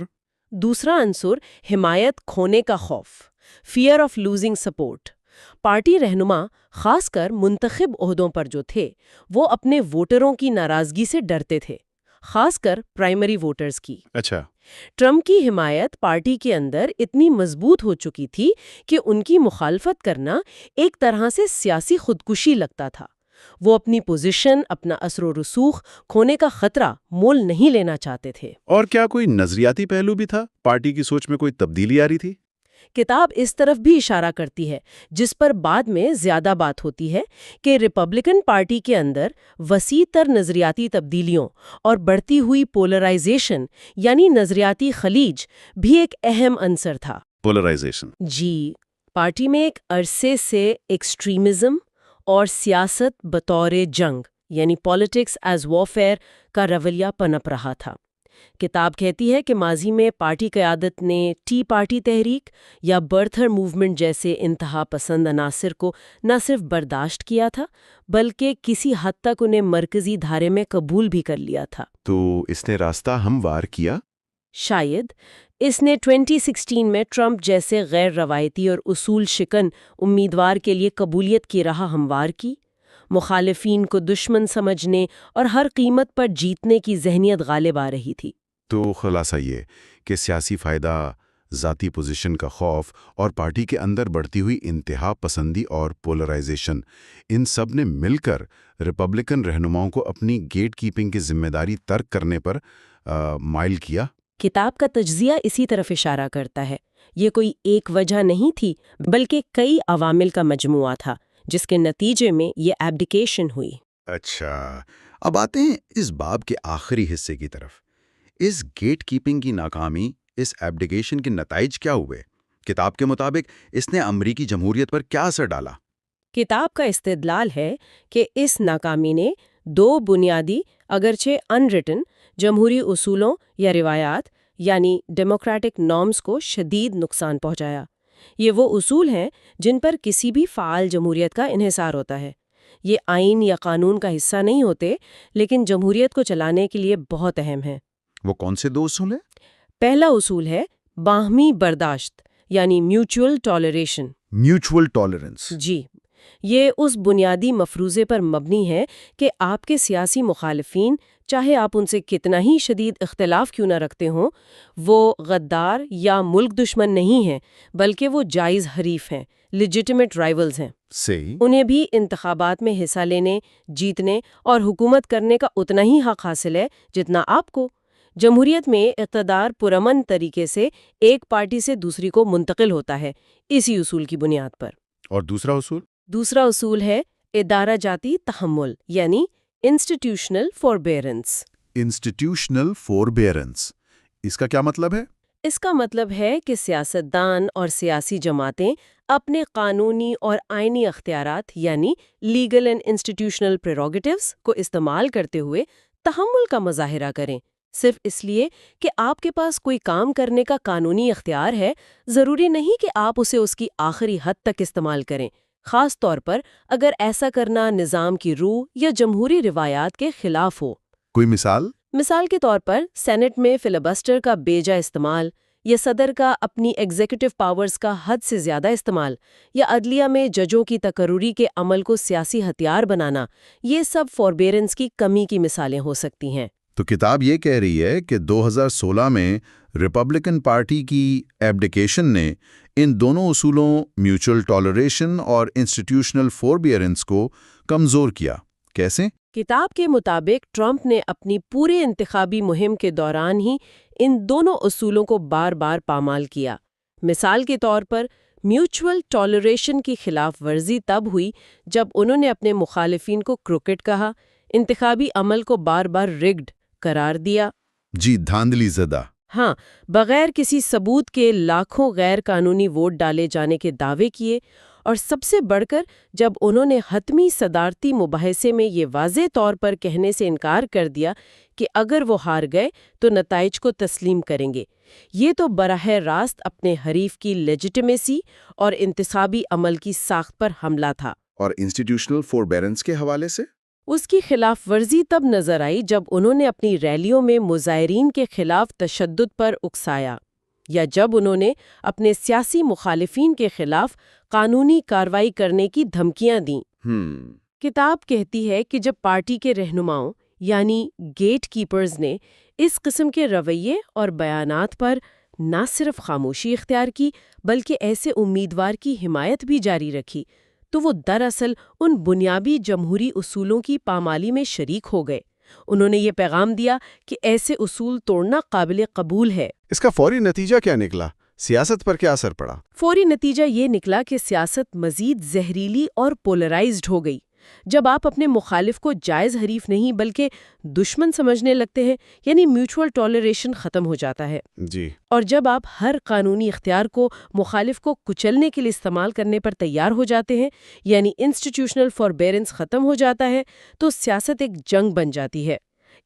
دوسرا عنصر حمایت کھونے کا خوف، fear of losing support. Party رہنما خاص کر منتخب عہدوں پر جو تھے وہ اپنے ووٹروں کی ناراضگی سے ڈرتے تھے، خاص کر پرائمری ووٹرز کی۔ اچھا، ٹرمپ کی حمایت پارٹی کے اندر اتنی مضبوط ہو چکی تھی کہ ان کی مخالفت کرنا ایک طرح سے سیاسی خودکشی لگتا تھا۔ وہ اپنی پوزیشن، اپنا اثر و رسوخ کھونے کا خطرہ مول نہیں لینا چاہتے تھے۔ اور کیا کوئی نظریاتی پہلو بھی تھا؟ پارٹی کی سوچ میں کوئی تبدیلی آ رہی تھی؟ کتاب اس طرف بھی اشارہ کرتی ہے، جس پر بعد میں زیادہ بات ہوتی ہے، کہ ریپبلکن پارٹی کے اندر وسیع تر نظریاتی تبدیلیوں اور بڑھتی ہوئی پولرائزیشن یعنی نظریاتی خلیج بھی ایک اہم عنصر تھا۔ پولرائزیشن؟ جی، پارٹی میں ایک عرصے سے ایکسٹریمزم اور سیاست بطور جنگ یعنی پالیٹکس ایز وارفیئر کا رویہ پنپ رہا تھا۔ کتاب کہتی ہے کہ ماضی میں پارٹی قیادت نے ٹی پارٹی تحریک یا برتھر موومنٹ جیسے انتہا پسند عناصر کو نہ صرف برداشت کیا تھا بلکہ کسی حد تک انہیں مرکزی دھارے میں قبول بھی کر لیا تھا۔ تو اس نے راستہ ہموار کیا؟ شاید اس نے 2016 میں ٹرمپ جیسے غیر روایتی اور اصول شکن امیدوار کے لیے قبولیت کی راہ ہموار کی، مخالفین کو دشمن سمجھنے اور ہر قیمت پر جیتنے کی ذہنیت غالب آ رہی تھی۔ تو خلاصہ یہ کہ سیاسی فائدہ، ذاتی پوزیشن کا خوف اور پارٹی کے اندر بڑھتی ہوئی انتہا پسندی اور پولرائزیشن، ان سب نے مل کر ریپبلکن رہنماؤں کو اپنی گیٹ کیپنگ کی ذمہ داری ترک کرنے پر مائل کیا۔ کتاب کا تجزیہ اسی طرف اشارہ کرتا ہے۔ یہ کوئی ایک وجہ نہیں تھی بلکہ کئی عوامل کا مجموعہ تھا جس کے نتیجے میں یہ ایبڈیکیشن ہوئی۔ اچھا، اب آتے ہیں اس باب کے آخری حصے کی طرف۔ اس گیٹ کیپنگ کی ناکامی، اس ایبڈیکیشن کے نتائج کیا ہوئے؟ کتاب کے مطابق اس نے امریکی جمہوریت پر کیا اثر ڈالا؟ کتاب کا استدلال ہے کہ اس ناکامی نے دو بنیادی اگرچہ ان ریٹن جمہوری اصولوں یا روایات یعنی ڈیموکریٹک نارمز کو شدید نقصان پہنچایا۔ یہ وہ اصول ہیں جن پر کسی بھی فعال جمہوریت کا انحصار ہوتا ہے۔ یہ آئین یا قانون کا حصہ نہیں ہوتے، لیکن جمہوریت کو چلانے کے لیے بہت اہم ہیں۔ وہ کون سے دو اصول ہیں؟ پہلا اصول ہے باہمی برداشت یعنی میوچول ٹالریشن۔ Mutual tolerance. جی، یہ اس بنیادی مفروضے پر مبنی ہے کہ آپ کے سیاسی مخالفین، چاہے آپ ان سے کتنا ہی شدید اختلاف کیوں نہ رکھتے ہوں، وہ غدار یا ملک دشمن نہیں ہیں، بلکہ وہ جائز حریف ہیں، لیجٹیمیٹ رائیولز ہیں۔ صحیح۔ انہیں بھی انتخابات میں حصہ لینے، جیتنے اور حکومت کرنے کا اتنا ہی حق حاصل ہے جتنا آپ کو۔ جمہوریت میں اقتدار پرامن طریقے سے ایک پارٹی سے دوسری کو منتقل ہوتا ہے، اسی اصول کی بنیاد پر۔ اور دوسرا اصول؟ دوسرا اصول ہے ادارہ جاتی تحمل یعنی انسٹیٹیوشنل فوربیئرنس۔ انسٹیٹیوشنل فوربیئرنس، اس کا کیا مطلب ہے؟ اس کا مطلب ہے کہ سیاستدان اور سیاسی جماعتیں اپنے قانونی اور آئینی اختیارات یعنی لیگل اینڈ انسٹیٹیوشنل پریروگیٹیوز کو استعمال کرتے ہوئے تحمل کا مظاہرہ کریں، صرف اس لیے کہ آپ کے پاس کوئی کام کرنے کا قانونی اختیار ہے، ضروری نہیں کہ آپ اسے اس کی آخری حد تک استعمال کریں، خاص طور پر اگر ایسا کرنا نظام کی روح یا جمہوری روایات کے خلاف ہو۔ کوئی مثال؟ مثال کے طور پر سینٹ میں فلیبسٹر کا بیجا استعمال، یا صدر کا اپنی ایگزیکٹو پاورز کا حد سے زیادہ استعمال، یا عدلیہ میں ججوں کی تقرری کے عمل کو سیاسی ہتھیار بنانا، یہ سب فوربیئرنس کی کمی کی مثالیں ہو سکتی ہیں۔ تو کتاب یہ کہہ رہی ہے کہ 2016 میں ریپبلکن پارٹی کی ایبڈیکیشن نے ان دونوں اصولوں میوچل ٹالریشن اور انسٹیٹیوشنل فوربیئرنس کو کمزور کیا۔ کیسے؟ کتاب کے مطابق ٹرمپ نے اپنی پورے انتخابی مہم کے دوران ہی ان دونوں اصولوں کو بار بار پامال کیا۔ مثال کے طور پر میوچول ٹالریشن کی خلاف ورزی تب ہوئی جب انہوں نے اپنے مخالفین کو کروکٹ کہا، انتخابی عمل کو بار بار ریگڈ قرار دیا۔ جی، دھاندلی زدہ۔ ہاں، بغیر کسی ثبوت کے لاکھوں غیر قانونی ووٹ ڈالے جانے کے دعوے کیے، اور سب سے بڑھ کر جب انہوں نے حتمی صدارتی مباحثے میں یہ واضح طور پر کہنے سے انکار کر دیا کہ اگر وہ ہار گئے تو نتائج کو تسلیم کریں گے، یہ تو براہ راست اپنے حریف کی لیجٹیمیسی اور انتصابی عمل کی ساخت پر حملہ تھا۔ اور انسٹیٹیوشنل فوربیئرنس کے حوالے سے؟ اس کی خلاف ورزی تب نظر آئی جب انہوں نے اپنی ریلیوں میں مظاہرین کے خلاف تشدد پر اکسایا، یا جب انہوں نے اپنے سیاسی مخالفین کے خلاف قانونی کارروائی کرنے کی دھمکیاں دیں۔ کتاب کہتی ہے کہ جب پارٹی کے رہنماؤں یعنی گیٹ کیپرز نے اس قسم کے رویے اور بیانات پر نہ صرف خاموشی اختیار کی بلکہ ایسے امیدوار کی حمایت بھی جاری رکھی، تو وہ دراصل ان بنیادی جمہوری اصولوں کی پامالی میں شریک ہو گئے۔ انہوں نے یہ پیغام دیا کہ ایسے اصول توڑنا قابل قبول ہے۔ اس کا فوری نتیجہ کیا نکلا؟ سیاست پر کیا اثر پڑا؟ فوری نتیجہ یہ نکلا کہ سیاست مزید زہریلی اور پولرائزڈ ہو گئی۔ جب آپ اپنے مخالف کو جائز حریف نہیں بلکہ دشمن سمجھنے لگتے ہیں، یعنی میوچول ٹالریشن ختم ہو جاتا ہے۔ جی۔ اور جب آپ ہر قانونی اختیار کو مخالف کو کچلنے کے لیے استعمال کرنے پر تیار ہو جاتے ہیں، یعنی انسٹیٹیوشنل فوربیئرنس ختم ہو جاتا ہے، تو سیاست ایک جنگ بن جاتی ہے۔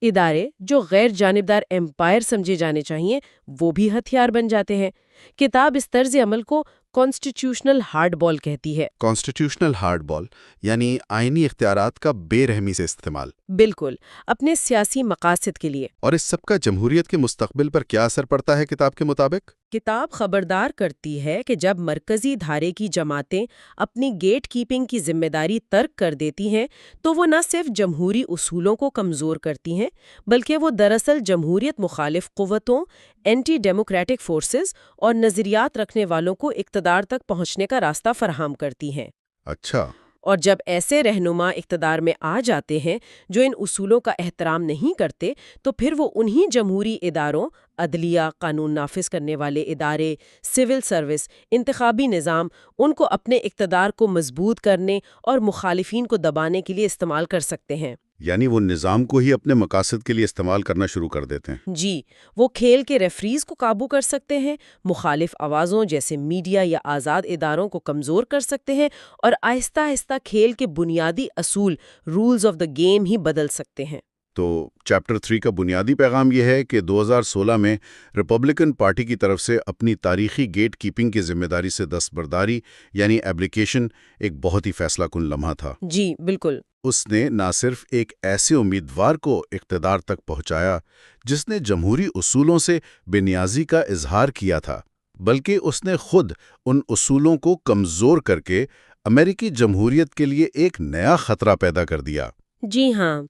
ادارے جو غیر جانبدار ایمپائر سمجھے جانے چاہیے وہ بھی ہتھیار بن جاتے ہیں۔ کتاب اس طرز عمل کو کانسٹیٹیوشنل ہارڈ بال کہتی ہے۔ کانسٹیٹیوشنل ہارڈ بال یعنی آئینی اختیارات کا بے رحمی سے استعمال۔ بالکل، اپنے سیاسی مقاصد کے لیے۔ اور اس سب کا جمہوریت کے مستقبل پر کیا اثر پڑتا ہے کتاب کے مطابق؟ کتاب خبردار کرتی ہے کہ جب مرکزی دھارے کی جماعتیں اپنی گیٹ کیپنگ کی ذمہ داری ترک کر دیتی ہیں تو وہ نہ صرف جمہوری اصولوں کو کمزور کرتی ہیں بلکہ وہ دراصل جمہوریت مخالف قوتوں، اینٹی ڈیموکریٹک فورسز اور نظریات رکھنے والوں کو اقتدار تک پہنچنے کا راستہ فراہم کرتی ہیں۔ اچھا۔ اور جب ایسے رہنما اقتدار میں آ جاتے ہیں جو ان اصولوں کا احترام نہیں کرتے تو پھر وہ انہی جمہوری اداروں، عدلیہ، قانون نافذ کرنے والے ادارے، سول سروس، انتخابی نظام، ان کو اپنے اقتدار کو مضبوط کرنے اور مخالفین کو دبانے کے لیے استعمال کر سکتے ہیں۔ یعنی وہ نظام کو ہی اپنے مقاصد کے لیے استعمال کرنا شروع کر دیتے ہیں۔ جی، وہ کھیل کے ریفریز کو قابو کر سکتے ہیں، مخالف آوازوں جیسے میڈیا یا آزاد اداروں کو کمزور کر سکتے ہیں، اور آہستہ آہستہ کھیل کے بنیادی اصول، رولز آف دا گیم ہی بدل سکتے ہیں۔ تو چیپٹر 3 کا بنیادی پیغام یہ ہے کہ 2016 میں ریپبلکن پارٹی کی طرف سے اپنی تاریخی گیٹ کیپنگ کی ذمہ داری سے دستبرداری یعنی ایبلیکیشن ایک بہت ہی فیصلہ کن لمحہ تھا۔ جی بالکل۔ اس نے نہ صرف ایک ایسے امیدوار کو اقتدار تک پہنچایا جس نے جمہوری اصولوں سے بے نیازی کا اظہار کیا تھا، بلکہ اس نے خود ان اصولوں کو کمزور کر کے امریکی جمہوریت کے لیے ایک نیا خطرہ پیدا کر دیا۔ جی ہاں،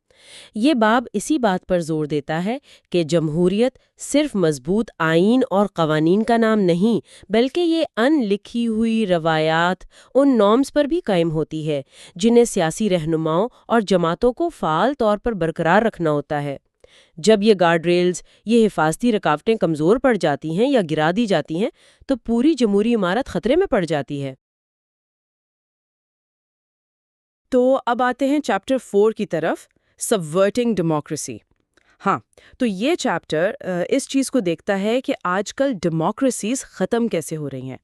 یہ باب اسی بات پر زور دیتا ہے کہ جمہوریت صرف مضبوط آئین اور قوانین کا نام نہیں، بلکہ یہ ان لکھی ہوئی روایات، ان نارمز پر بھی قائم ہوتی ہے جنہیں سیاسی رہنماؤں اور جماعتوں کو فعال طور پر برقرار رکھنا ہوتا ہے۔ جب یہ گارڈ ریلز، یہ حفاظتی رکاوٹیں کمزور پڑ جاتی ہیں یا گرا دی جاتی ہیں تو پوری جمہوری عمارت خطرے میں پڑ جاتی ہے۔ تو اب آتے ہیں چیپٹر 4 کی طرف، سبورٹنگ ڈیموکریسی۔ ہاں، تو یہ چیپٹر اس چیز کو دیکھتا ہے کہ آج کل ڈیموکریسیز ختم کیسے ہو رہی ہیں،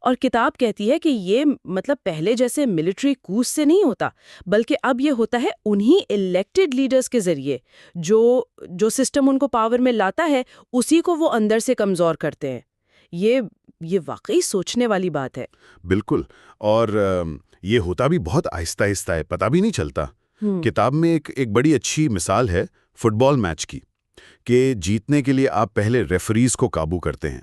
اور کتاب کہتی ہے کہ یہ پہلے جیسے ملٹری کوس سے نہیں ہوتا، بلکہ اب یہ ہوتا ہے انہی الیکٹڈ لیڈرز کے ذریعے، جو سسٹم ان کو پاور میں لاتا ہے اسی کو وہ اندر سے کمزور کرتے ہیں۔ یہ واقعی سوچنے والی بات ہے۔ بالکل، اور یہ ہوتا بھی بہت آہستہ آہستہ ہے، پتہ بھی نہیں چلتا۔ کتاب میں ایک بڑی اچھی مثال ہے فٹ بال میچ کی، کہ جیتنے کے لیے آپ پہلے ریفریز کو قابو کرتے ہیں،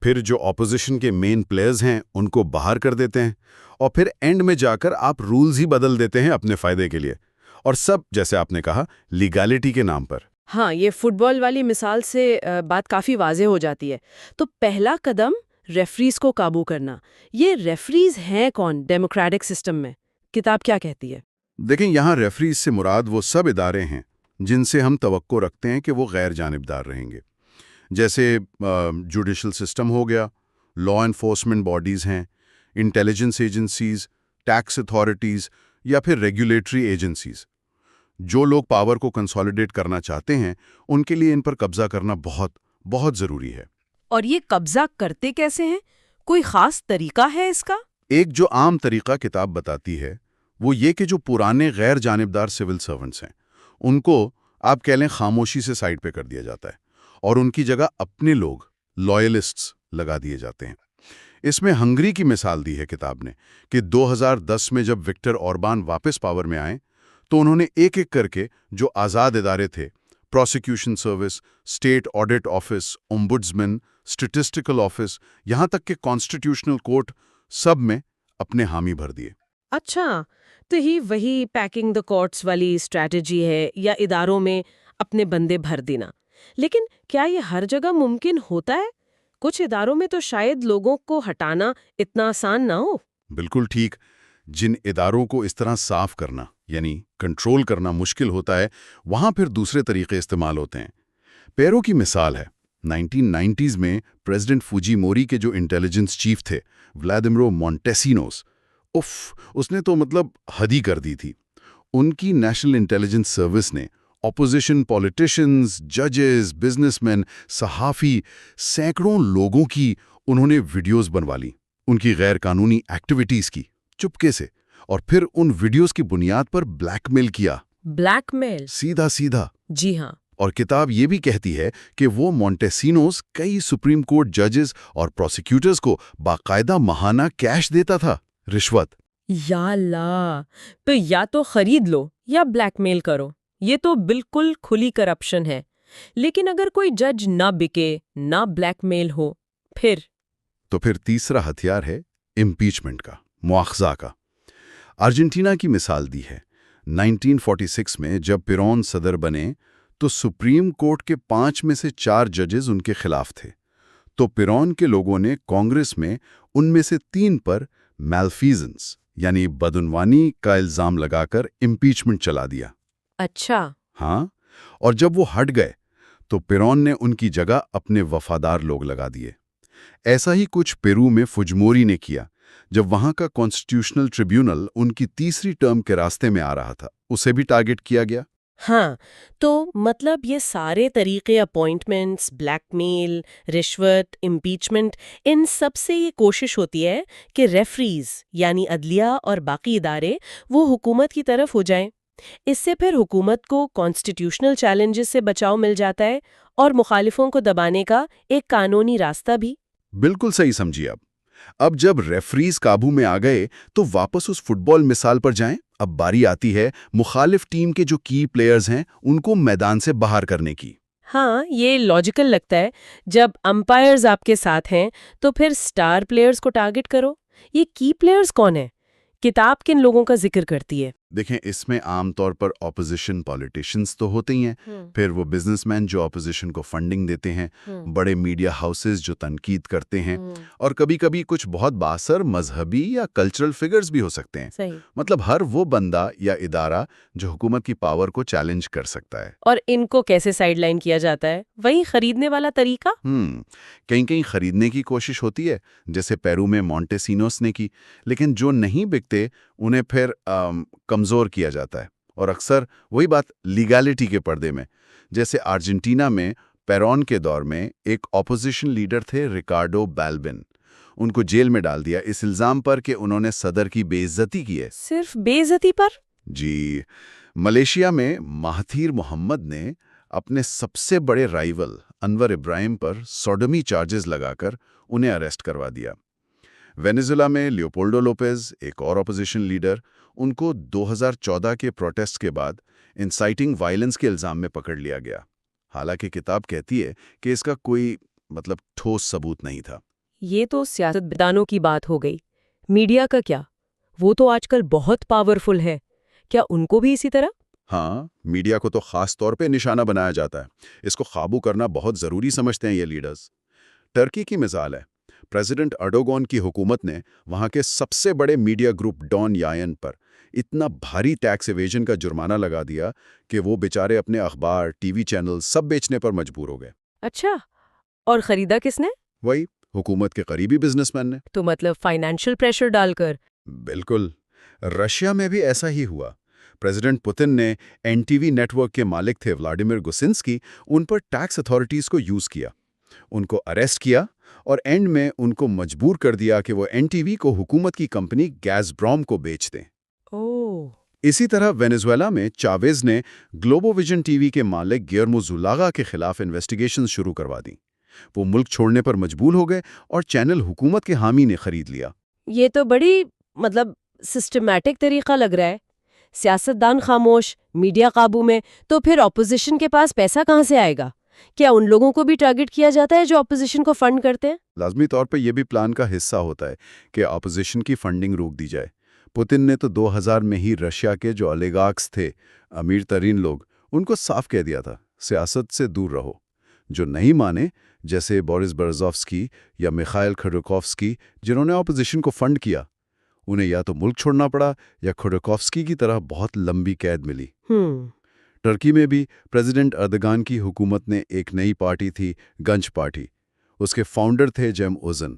پھر جو اپوزیشن کے مین پلیئرز ہیں ان کو باہر کر دیتے ہیں، اور پھر اینڈ میں جا کر آپ رولز ہی بدل دیتے ہیں اپنے فائدے کے لیے، اور سب جیسے آپ نے کہا لیگالٹی کے نام پر۔ ہاں، یہ فٹ بال والی مثال سے بات کافی واضح ہو جاتی ہے۔ تو پہلا قدم ریفریز کو قابو کرنا۔ یہ ریفریز ہیں کون ڈیموکریٹک سسٹم میں؟ کتاب کیا کہتی ہے؟ دیکھیں، یہاں ریفریز سے مراد وہ سب ادارے ہیں جن سے ہم توقع رکھتے ہیں کہ وہ غیر جانبدار رہیں گے، جیسے جوڈیشل سسٹم ہو گیا، لا انفورسمنٹ باڈیز ہیں، انٹیلیجنس ایجنسیز، ٹیکس اتھارٹیز یا پھر ریگولیٹری ایجنسیز۔ جو لوگ پاور کو کنسالیڈیٹ کرنا چاہتے ہیں ان کے لیے ان پر قبضہ کرنا بہت بہت ضروری ہے۔ اور یہ قبضہ کرتے کیسے ہیں؟ کوئی خاص طریقہ ہے اس کا؟ ایک جو عام طریقہ کتاب بتاتی ہے وہ یہ کہ جو پرانے غیر جانبدار سول سرونٹس ہیں ان کو آپ کہہ لیں خاموشی سے سائڈ پہ کر دیا جاتا ہے، اور ان کی جگہ اپنے لوگ لائلسٹس لگا دیے جاتے ہیں۔ اس میں ہنگری کی مثال دی ہے کتاب نے کہ 2010 میں جب وکٹر اوربان واپس پاور میں آئے تو انہوں نے ایک ایک کر کے جو آزاد ادارے تھے، prosecution service, state audit office, ombudsman, statistical office, یہاں تک کہ کانسٹیٹیوشنل کورٹ، سب میں اپنے حامی بھر دیے۔ اچھا، تو ہی وہی پیکنگ دا کورٹس والی اسٹریٹجی ہے، یا اداروں میں اپنے بندے بھر دینا۔ لیکن کیا یہ ہر جگہ ممکن ہوتا ہے؟ کچھ اداروں میں تو شاید لوگوں کو ہٹانا اتنا آسان نہ ہو۔ بالکل ٹھیک، جن اداروں کو اس طرح صاف کرنا یعنی کنٹرول کرنا مشکل ہوتا ہے وہاں پھر دوسرے طریقے استعمال ہوتے ہیں۔ پیرو کی مثال ہے، 1990s میں پریزیڈنٹ فوجی موری کے جو انٹیلیجنس چیف تھے ولاڈیمیرو مونٹیسینوس، اس نے تو حد ہی کر دی تھی۔ ان کی نیشنل انٹیلیجنس سروس نے اپوزیشن پولیٹیشنز، ججز، بزنس مین، صحافی، سینکڑوں لوگوں کی انہوں نے ویڈیوز بنوا لی، ان کی غیر قانونی ایکٹیویٹیز کی چپکے سے، اور پھر ان ویڈیوز کی بنیاد پر بلیک میل کیا۔ بلیک میل؟ سیدھا سیدھا۔ جی ہاں۔ اور کتاب یہ بھی کہتی ہے کہ وہ مونٹیسینوس کئی سپریم کورٹ ججز اور پروسیکیوٹرز کو باقاعدہ ماہانہ کیش دیتا تھا، رشوت۔ یا اللہ! تو یا تو خرید لو یا بلیک میل کرو، یہ تو بالکل کھلی کرپشن ہے۔ لیکن اگر کوئی جج نہ بکے، نہ بلیک میل ہو، پھر تیسرا ہتھیار ہے امپیچمنٹ کا، مواخذہ کا۔ ارجنٹینا کی مثال دی ہے۔ 1946 میں جب پیرون صدر بنے تو سپریم کورٹ کے 5 میں سے 4 ججز ان کے خلاف تھے، تو پیرون کے لوگوں نے کانگریس میں ان میں سے 3 پر میلفیزنس یعنی بدعنوانی کا الزام لگا کر امپیچمنٹ چلا دیا۔ اچھا۔ ہاں، اور جب وہ ہٹ گئے تو پیرون نے ان کی جگہ اپنے وفادار لوگ لگا دیے۔ ایسا ہی کچھ پیرو میں فجموری نے کیا جب وہاں کا کانسٹیٹیوشنل ٹریبیونل ان کی تیسری ٹرم کے راستے میں آ رہا تھا، اسے بھی ٹارگٹ کیا گیا۔ ہاں، تو مطلب یہ سارے طریقے اپوائنٹمنٹس، بلیک میل، رشوت، امپیچمنٹ، ان سب سے یہ کوشش ہوتی ہے کہ ریفریز یعنی عدلیہ اور باقی ادارے وہ حکومت کی طرف ہو جائیں۔ اس سے پھر حکومت کو کانسٹیٹیوشنل چیلنجز سے بچاؤ مل جاتا ہے اور مخالفوں کو دبانے کا ایک قانونی راستہ بھی۔ بالکل صحیح سمجھی آپ۔ اب جب ریفریز قابو میں آ گئے تو واپس اس فٹ بال مثال پر جائیں۔ اب باری آتی ہے مخالف ٹیم کے جو کی پلیئرز ہیں ان کو میدان سے باہر کرنے کی۔ ہاں، یہ لاجیکل لگتا ہے۔ جب امپائرز آپ کے ساتھ ہیں تو پھر سٹار پلیئرز کو ٹارگٹ کرو۔ یہ کی پلیئرز کون ہیں؟ کتاب کن لوگوں کا ذکر کرتی ہے؟ دیکھیں، اس میں عام طور پر اپوزیشن پولیٹیشینز تو ہوتے ہی ہیں، پھر وہ بزنس مین جو اپوزیشن کو فنڈنگ دیتے ہیں، بڑے میڈیا ہاؤسز جو تنقید کرتے ہیں، اور کبھی کبھی کچھ بہت بااثر مذہبی یا کلچرل فگرز بھی ہو سکتے ہیں۔ صحیح۔ مطلب ہر وہ بندہ یا ادارہ جو حکومت کی پاور کو چیلنج کر سکتا ہے۔ اور ان کو کیسے سائیڈ لائن کیا جاتا ہے؟ وہی خریدنے والا طریقہ؟ کہیں خریدنے کی کوشش ہوتی ہے، جیسے پیرو میں مونٹیسینوس نے کی، لیکن جو نہیں بکتے انہیں پھر کمزور کیا جاتا ہے، اور اکثر وہی بات لیگالٹی کے پردے میں۔ جیسے ارجنٹینا میں پیرون کے دور میں ایک اپوزیشن لیڈر تھے ریکارڈو بالبن، ان کو جیل میں ڈال دیا اس الزام پر کہ انہوں نے صدر کی بے عزتی کی ہے۔ صرف بے عزتی پر؟ جی، ملیشیا میں مہاتیر محمد نے اپنے سب سے بڑے رائیول انور ابراہیم پر سوڈومی چارجز لگا کر انہیں اریسٹ کروا دیا۔ وینیزویلا میں لیوپولڈو لوپیز، ایک اور اپوزیشن لیڈر، ان کو 2014 کے پروٹیسٹ کے بعد انسائٹنگ وائلنس کے الزام میں پکڑ لیا گیا، حالانکہ کتاب کہتی ہے کہ اس کا کوئی ٹھوس ثبوت نہیں تھا۔ یہ تو سیاست دانوں کی بات ہو گئی۔ میڈیا کا کیا؟ وہ تو آج کل بہت پاورفل ہے، کیا ان کو بھی اسی طرح؟ ہاں، میڈیا کو تو خاص طور پہ نشانہ بنایا جاتا ہے۔ اس کو قابو کرنا بہت ضروری سمجھتے ہیں یہ لیڈرز۔ ٹرکی کی مثال ہے۔ پریزیڈنٹ ارڈوغان کی حکومت نے وہاں کے سب سے بڑے میڈیا گروپ ڈان یائن پر اتنا بھاری ٹیکس ایویژن کا جرمانہ لگا دیا کہ وہ بیچارے اپنے اخبار، ٹی وی چینل سب بیچنے پر مجبور ہو گئے۔ اچھا، اور خریدا کس نے؟ وہی حکومت کے قریبی بزنس مین نے۔ تو مطلب فائنینشل پریشر ڈال کر؟ بالکل۔ رشیا میں بھی ایسا ہی ہوا۔ پریزیڈنٹ پوتن نے N T V network کے مالک تھے ولادیمیر گوسنسکی، ان پر ٹیکس اتھارٹیز کو یوز کیا، ان کو اریسٹ کیا اور اینڈ میں ان کو مجبور کر دیا کہ وہ این ٹی وی کو حکومت کی کمپنی گیز برام کو بیچ دیں۔ اسی طرح وینیزویلا میں چاویز نے گلوبو ویژن ٹی وی کے مالک گیرمو زولاگا کے خلاف انویسٹیگیشن شروع کروا دیں۔ وہ ملک چھوڑنے پر مجبور ہو گئے اور چینل حکومت کے حامی نے خرید لیا۔ یہ تو بڑی سسٹمیٹک طریقہ لگ رہا ہے۔ سیاستدان خاموش، میڈیا قابو میں، تو پھر اپوزیشن کے پاس پیسہ کہاں سے آئے گا؟ کیا ان لوگوں کو بھی ٹارگٹ کیا جاتا ہے جو اپوزیشن کو فنڈ کرتے ہیں؟ لازمی طور پہ یہ بھی پلان کا حصہ ہوتا ہے کہ اپوزیشن کی فنڈنگ روک دی جائے۔ پوتن نے تو 2000 میں ہی رشیا کے جو اولیگارکس تھے، امیر ترین لوگ، ان کو صاف کہہ دیا تھا سیاست سے دور رہو۔ جو نہیں مانے، جیسے بورس برزوفسکی یا میخائل کھوڈاکوفسکی، جنہوں نے اپوزیشن کو فنڈ کیا، انہیں یا تو ملک چھوڑنا پڑا یا کھوڈاکوفسکی کی طرح بہت لمبی قید ملی۔ ٹرکی میں بھی پریزیڈنٹ اردگان کی حکومت نے ایک نئی پارٹی تھی، گنج پارٹی، اس کے فاؤنڈر تھے جیم اوزن،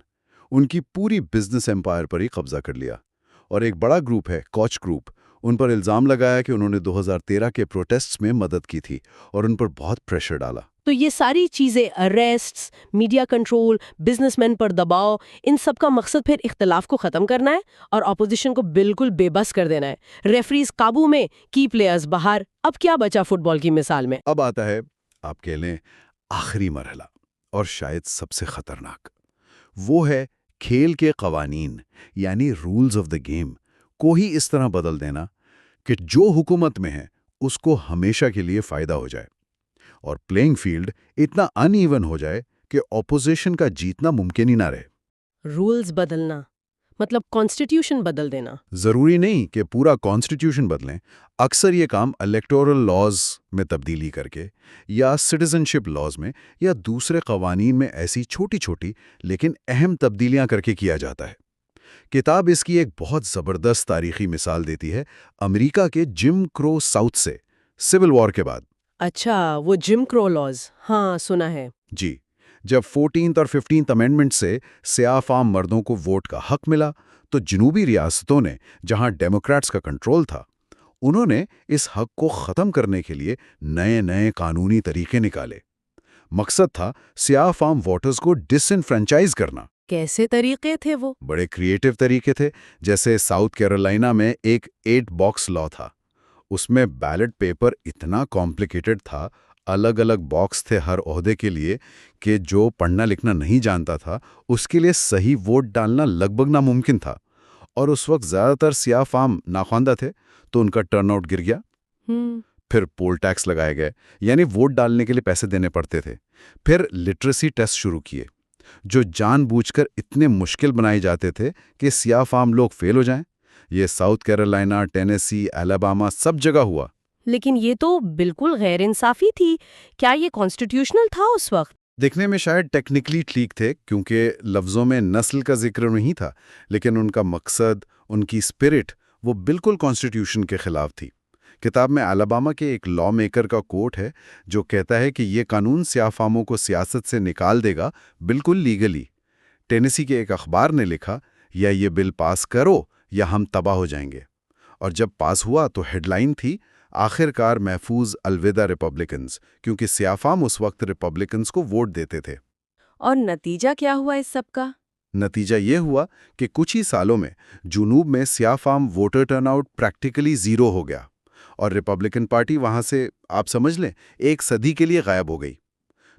ان کی پوری بزنس ایمپائر پر ہی قبضہ کر لیا۔ اور ایک بڑا گروپ ہے کوچ گروپ، ان پر الزام لگایا کہ انہوں نے 2013 کے پروٹیسٹس میں مدد کی تھی اور ان پر بہت پریشر ڈالا۔ تو یہ ساری چیزیں، اریسٹس، میڈیا کنٹرول، بزنس مین پر دباؤ، ان سب کا مقصد پھر اختلاف کو ختم کرنا ہے اور اپوزیشن کو بالکل بے بس کر دینا ہے۔ ریفریز قابو میں، کی پلیئرز باہر، اب کیا بچا فٹ بال کی مثال میں؟ اب آتا ہے، آپ کہہ لیں، آخری مرحلہ، اور شاید سب سے خطرناک۔ وہ ہے کھیل کے قوانین، یعنی رولز آف دا گیم کو ہی اس طرح بدل دینا کہ جو حکومت میں ہے اس کو ہمیشہ کے لیے فائدہ ہو جائے، اور پلینگ فیلڈ اتنا ان ایون ہو جائے کہ اپوزیشن کا جیتنا ممکن ہی نہ رہے۔ رولز بدلنا مطلب کانسٹیٹیوشن بدل دینا؟ ضروری نہیں کہ پورا کانسٹیٹیوشن بدلیں، اکثر یہ کام الیکٹورل لاز میں تبدیلی کر کے یا سٹیزن شپ لاز میں یا دوسرے قوانین میں ایسی چھوٹی چھوٹی لیکن اہم تبدیلیاں کر کے کیا جاتا ہے۔ کتاب اس کی ایک بہت زبردست تاریخی مثال دیتی ہے، امریکہ کے جم کرو ساؤتھ سے، سول وار کے بعد۔ اچھا، وہ جم کرو لاز، ہاں سنا ہے۔ جی، جب 14th اور 15th امینڈمنٹ سے سیاہ فام مردوں کو ووٹ کا حق ملا تو جنوبی ریاستوں نے، جہاں ڈیموکریٹس کا کنٹرول تھا، انہوں نے اس حق کو ختم کرنے کے لیے نئے نئے قانونی طریقے نکالے۔ مقصد تھا سیاہ فام ووٹرز کو ڈس انفرینچائز کرنا۔ کیسے طریقے تھے وہ؟ بڑے کریٹیو طریقے تھے، جیسے ساؤتھ کیرولینا میں ایک 8 باکس لا تھا۔ اس میں بیلٹ پیپر اتنا کمپلیکیٹڈ تھا، الگ الگ باکس تھے ہر عہدے کے لیے، کہ جو پڑھنا لکھنا نہیں جانتا تھا اس کے لیے صحیح ووٹ ڈالنا لگ بھگ ناممکن تھا۔ اور اس وقت زیادہ تر سیاہ فام ناخواندہ تھے تو ان کا ٹرن آؤٹ گر گیا۔ پھر پول ٹیکس لگائے گئے، یعنی ووٹ ڈالنے کے لیے پیسے دینے پڑتے تھے۔ پھر لٹریسی ٹیسٹ شروع کیے، جو جان بوجھ کر اتنے مشکل بنائے جاتے تھے کہ سیاہ فام لوگ فیل ہو جائیں۔ یہ ساؤتھ کیرولینا، ٹینیسی، الاباما سب جگہ ہوا۔ لیکن یہ تو بالکل غیر انصافی تھی۔ کیا یہ کانسٹیٹیوشنل تھا اس وقت؟ دیکھنے میں شاید ٹیکنیکلی ٹھیک تھے، کیونکہ لفظوں میں نسل کا ذکر نہیں تھا، لیکن ان کا مقصد، ان کی اسپرٹ، وہ بالکل کانسٹیٹیوشن کے خلاف تھی۔ کتاب میں الاباما کے ایک لا میکر کا کوٹ ہے جو کہتا ہے کہ یہ قانون سیاہ فاموں کو سیاست سے نکال دے گا، بالکل لیگلی۔ ٹینیسی کے ایک اخبار نے لکھا، یا یہ بل پاس کرو یا ہم تباہ ہو جائیں گے۔ اور جب پاس ہوا تو ہیڈ لائن تھی، آخر کار محفوظ، الوداع ریپبلکنز، کیونکہ سیاہ فام اس وقت ریپبلکنز کو ووٹ دیتے تھے۔ اور نتیجہ کیا ہوا اس سب کا؟ نتیجہ یہ ہوا کہ کچھ ہی سالوں میں جنوب میں سیاہ فام voter turnout practically zero ہو گیا، اور ریپبلکن پارٹی وہاں سے، آپ سمجھ لیں، ایک صدی کے لیے غائب ہو گئی۔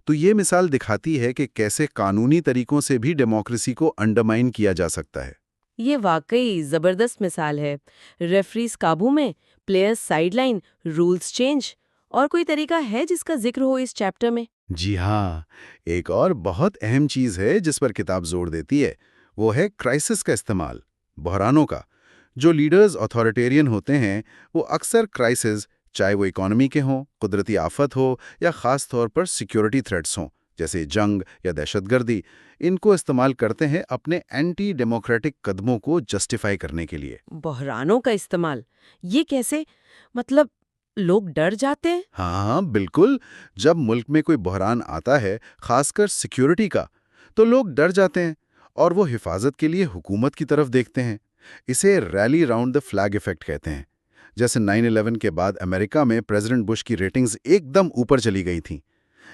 تو یہ مثال دکھاتی ہے کہ کیسے قانونی طریقوں سے بھی ڈیموکریسی کو انڈرمائن کیا جا سکتا ہے۔ یہ واقعی زبردست مثال ہے۔ ریفریز قابو میں، players side line, rules change. اور کوئی طریقہ ہے جس کا ذکر ہو اس چیپٹر میں؟ جی ہاں، ایک اور بہت اہم چیز ہے جس پر کتاب زور دیتی ہے، وہ ہے کرائسس کا استعمال، بحرانوں کا۔ جو لیڈرز اتھارٹیرین ہوتے ہیں وہ اکثر کرائسس، چاہے وہ اکانومی کے ہوں، قدرتی آفت ہو، یا خاص طور پر سیکیورٹی تھریٹس ہوں جیسے جنگ یا دہشت گردی، ان کو استعمال کرتے ہیں اپنے اینٹی ڈیموکریٹک قدموں کو جسٹیفائی کرنے کے لیے۔ بحرانوں کا استعمال؟ یہ کیسے؟ مطلب لوگ ڈر جاتے ہیں؟ ہاں بالکل، جب ملک میں کوئی بحران آتا ہے، خاص کر سیکیورٹی کا، تو لوگ ڈر جاتے ہیں اور وہ حفاظت کے لیے حکومت کی طرف دیکھتے ہیں۔ اسے rally round the flag effect کہتے ہیں۔ جیسے 9/11 کے بعد امریکہ میں پریزیڈنٹ بش کی ریٹنگز ایک دم اوپر چلی گئی تھیں۔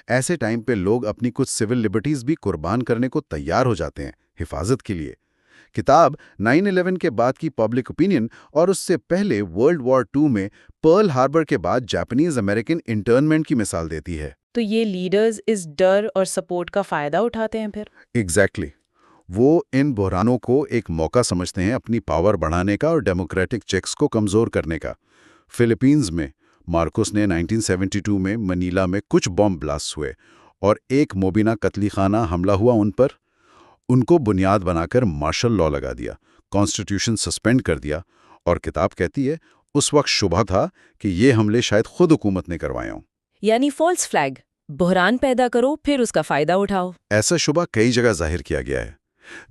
ایسے ٹائم پہ لوگ اپنی کچھ سول لبرٹیز بھی قربان کرنے کو تیار ہو جاتے ہیں حفاظت کے لیے۔ کتاب 9/11 کے بعد کی پبلک اوپینین اور اس سے پہلے ورلڈ وار 2 میں پرل ہاربر کے بعد جاپانیز امریکن انٹرنمنٹ کی مثال دیتی ہے۔ تو یہ لیڈرز اس ڈر اور سپورٹ کا فائدہ اٹھاتے ہیں پھر؟ ایگزیکٹلی، وہ ان بحرانوں کو ایک موقع سمجھتے ہیں اپنی پاور بڑھانے کا اور ڈیموکریٹک چیکس کو کمزور کرنے کا۔ فلپینز میں مارکوس نے 1972 میں منیلا میں کچھ بم بلاسٹ ہوئے اور ایک مبینہ قتل خانہ حملہ ہوا ان پر۔ ان کو بنیاد بنا کر مارشل لا لگا دیا، کانسٹیٹیوشن سسپینڈ کر دیا، اور کتاب کہتی ہے اس وقت شبہ تھا کہ یہ حملے شاید خود حکومت نے کروائے ہوں۔ یعنی فالس فلیگ، بحران پیدا کرو پھر اس کا فائدہ اٹھاؤ۔ ایسا شبہ کئی جگہ ظاہر کیا گیا ہے۔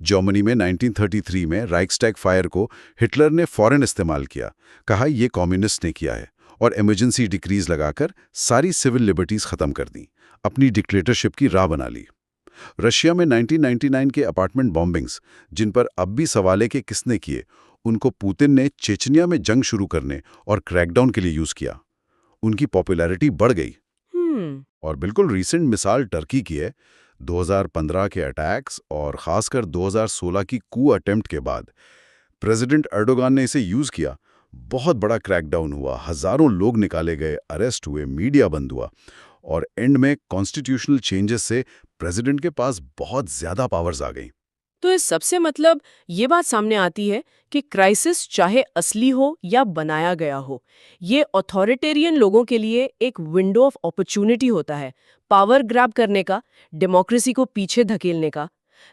جرمنی میں 1933 میں رائکسٹیگ فائر کو ہٹلر نے فوراً استعمال کیا، کہا یہ کمیونسٹ نے کیا ہے، اور ایمرجنسی ڈکریز لگا کر ساری سول لبرٹیز ختم کر دیں، اپنی ڈکٹیٹرشپ کی راہ بنا لی۔ رشیا میں 1999 کے اپارٹمنٹ بامبنگز، جن پر اب بھی سوال ہے کہ کس نے کیے، ان کو پوتن نے چیچنیا میں جنگ شروع کرنے اور کریک ڈاؤن کے لیے یوز کیا۔ ان کی پاپولیرٹی بڑھ گئی۔ اور بالکل ریسنٹ مثال ٹرکی کی ہے۔ 2015 کے اٹیکس اور خاص کر 2016 کی کو اٹیمپٹ کے بعد پریزیڈنٹ ایرڈوغان نے اسے یوز کیا، بہت بڑا کریک ڈاؤن ہوا، ہزاروں لوگ نکالے گئے، اریسٹ ہوئے، میڈیا بند ہوا، اور اینڈ میں کانسٹیٹیوشنل چینجز سے پریزیڈنٹ کے پاس بہت زیادہ پاورز آ گئیں۔ تو اس سب سے مطلب یہ بات سامنے آتی ہے کہ کرائسس چاہے اصلی ہو یا بنایا گیا ہو، یہ اتھارٹیرین لوگوں کے لیے ایک ونڈو آف اپرچونٹی ہوتا ہے، پاور گراب کرنے کا، ڈیموکریسی کو پیچھے دھکیلنے کا۔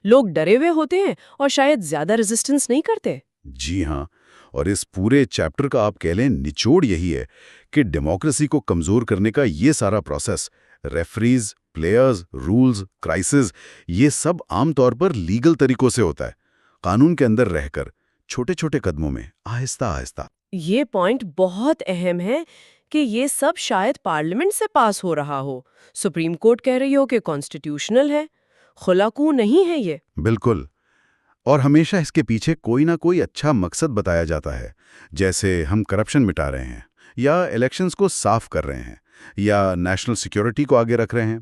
لوگ ڈرے ہوئے ہوتے ہیں اور شاید زیادہ ریزسٹنس نہیں کرتے۔ جی ہاں، اور اس پورے چیپٹر کا آپ کہہ لیں نچوڑ یہی ہے کہ ڈیموکریسی کو کمزور کرنے کا یہ سارا process, referees, players, rules, crisis, یہ سب عام طور پر لیگل طریقوں سے ہوتا ہے، قانون کے اندر رہ کر، چھوٹے چھوٹے قدموں میں، آہستہ آہستہ۔ یہ پوائنٹ بہت اہم ہے کہ یہ سب شاید پارلیمنٹ سے پاس ہو رہا ہو، سپریم کورٹ کہہ رہی ہو کہ کانسٹیٹیوشنل ہے، خلاقو نہیں ہے یہ۔ بالکل، اور ہمیشہ اس کے پیچھے کوئی نہ کوئی اچھا مقصد بتایا جاتا ہے، جیسے ہم کرپشن مٹا رہے ہیں، یا الیکشنز کو صاف کر رہے ہیں یا نیشنل سیکیورٹی کو آگے رکھ رہے ہیں۔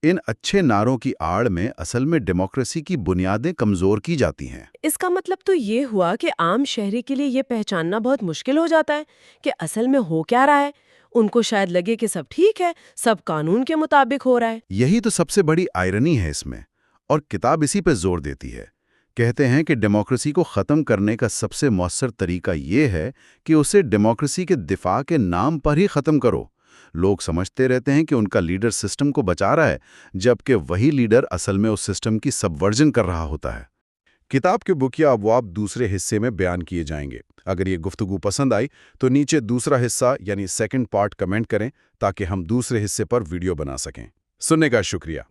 ان اچھے نعروں کی آڑ میں اصل میں ڈیموکریسی کی بنیادیں کمزور کی جاتی ہیں۔ اس کا مطلب تو یہ ہوا کہ عام شہری کے لیے یہ پہچاننا بہت مشکل ہو جاتا ہے کہ اصل میں ہو کیا رہا ہے۔ ان کو شاید لگے کہ سب ٹھیک ہے، سب قانون کے مطابق ہو رہا ہے۔ یہی تو سب سے بڑی آئرنی ہے اس میں، اور کتاب اسی پہ زور دیتی ہے۔ کہتے ہیں کہ ڈیموکریسی کو ختم کرنے کا سب سے مؤثر طریقہ یہ ہے کہ اسے ڈیموکریسی کے دفاع کے نام پر ہی ختم کرو۔ لوگ سمجھتے رہتے ہیں کہ ان کا لیڈر سسٹم کو بچا رہا ہے، جبکہ وہی لیڈر اصل میں اس سسٹم کی سبورژن کر رہا ہوتا ہے۔ کتاب کے بکیا ابواب دوسرے حصے میں بیان کیے جائیں گے۔ اگر یہ گفتگو پسند آئی تو نیچے دوسرا حصہ یعنی سیکنڈ پارٹ کمنٹ کریں تاکہ ہم دوسرے حصے پر ویڈیو بنا سکیں۔ سننے کا شکریہ۔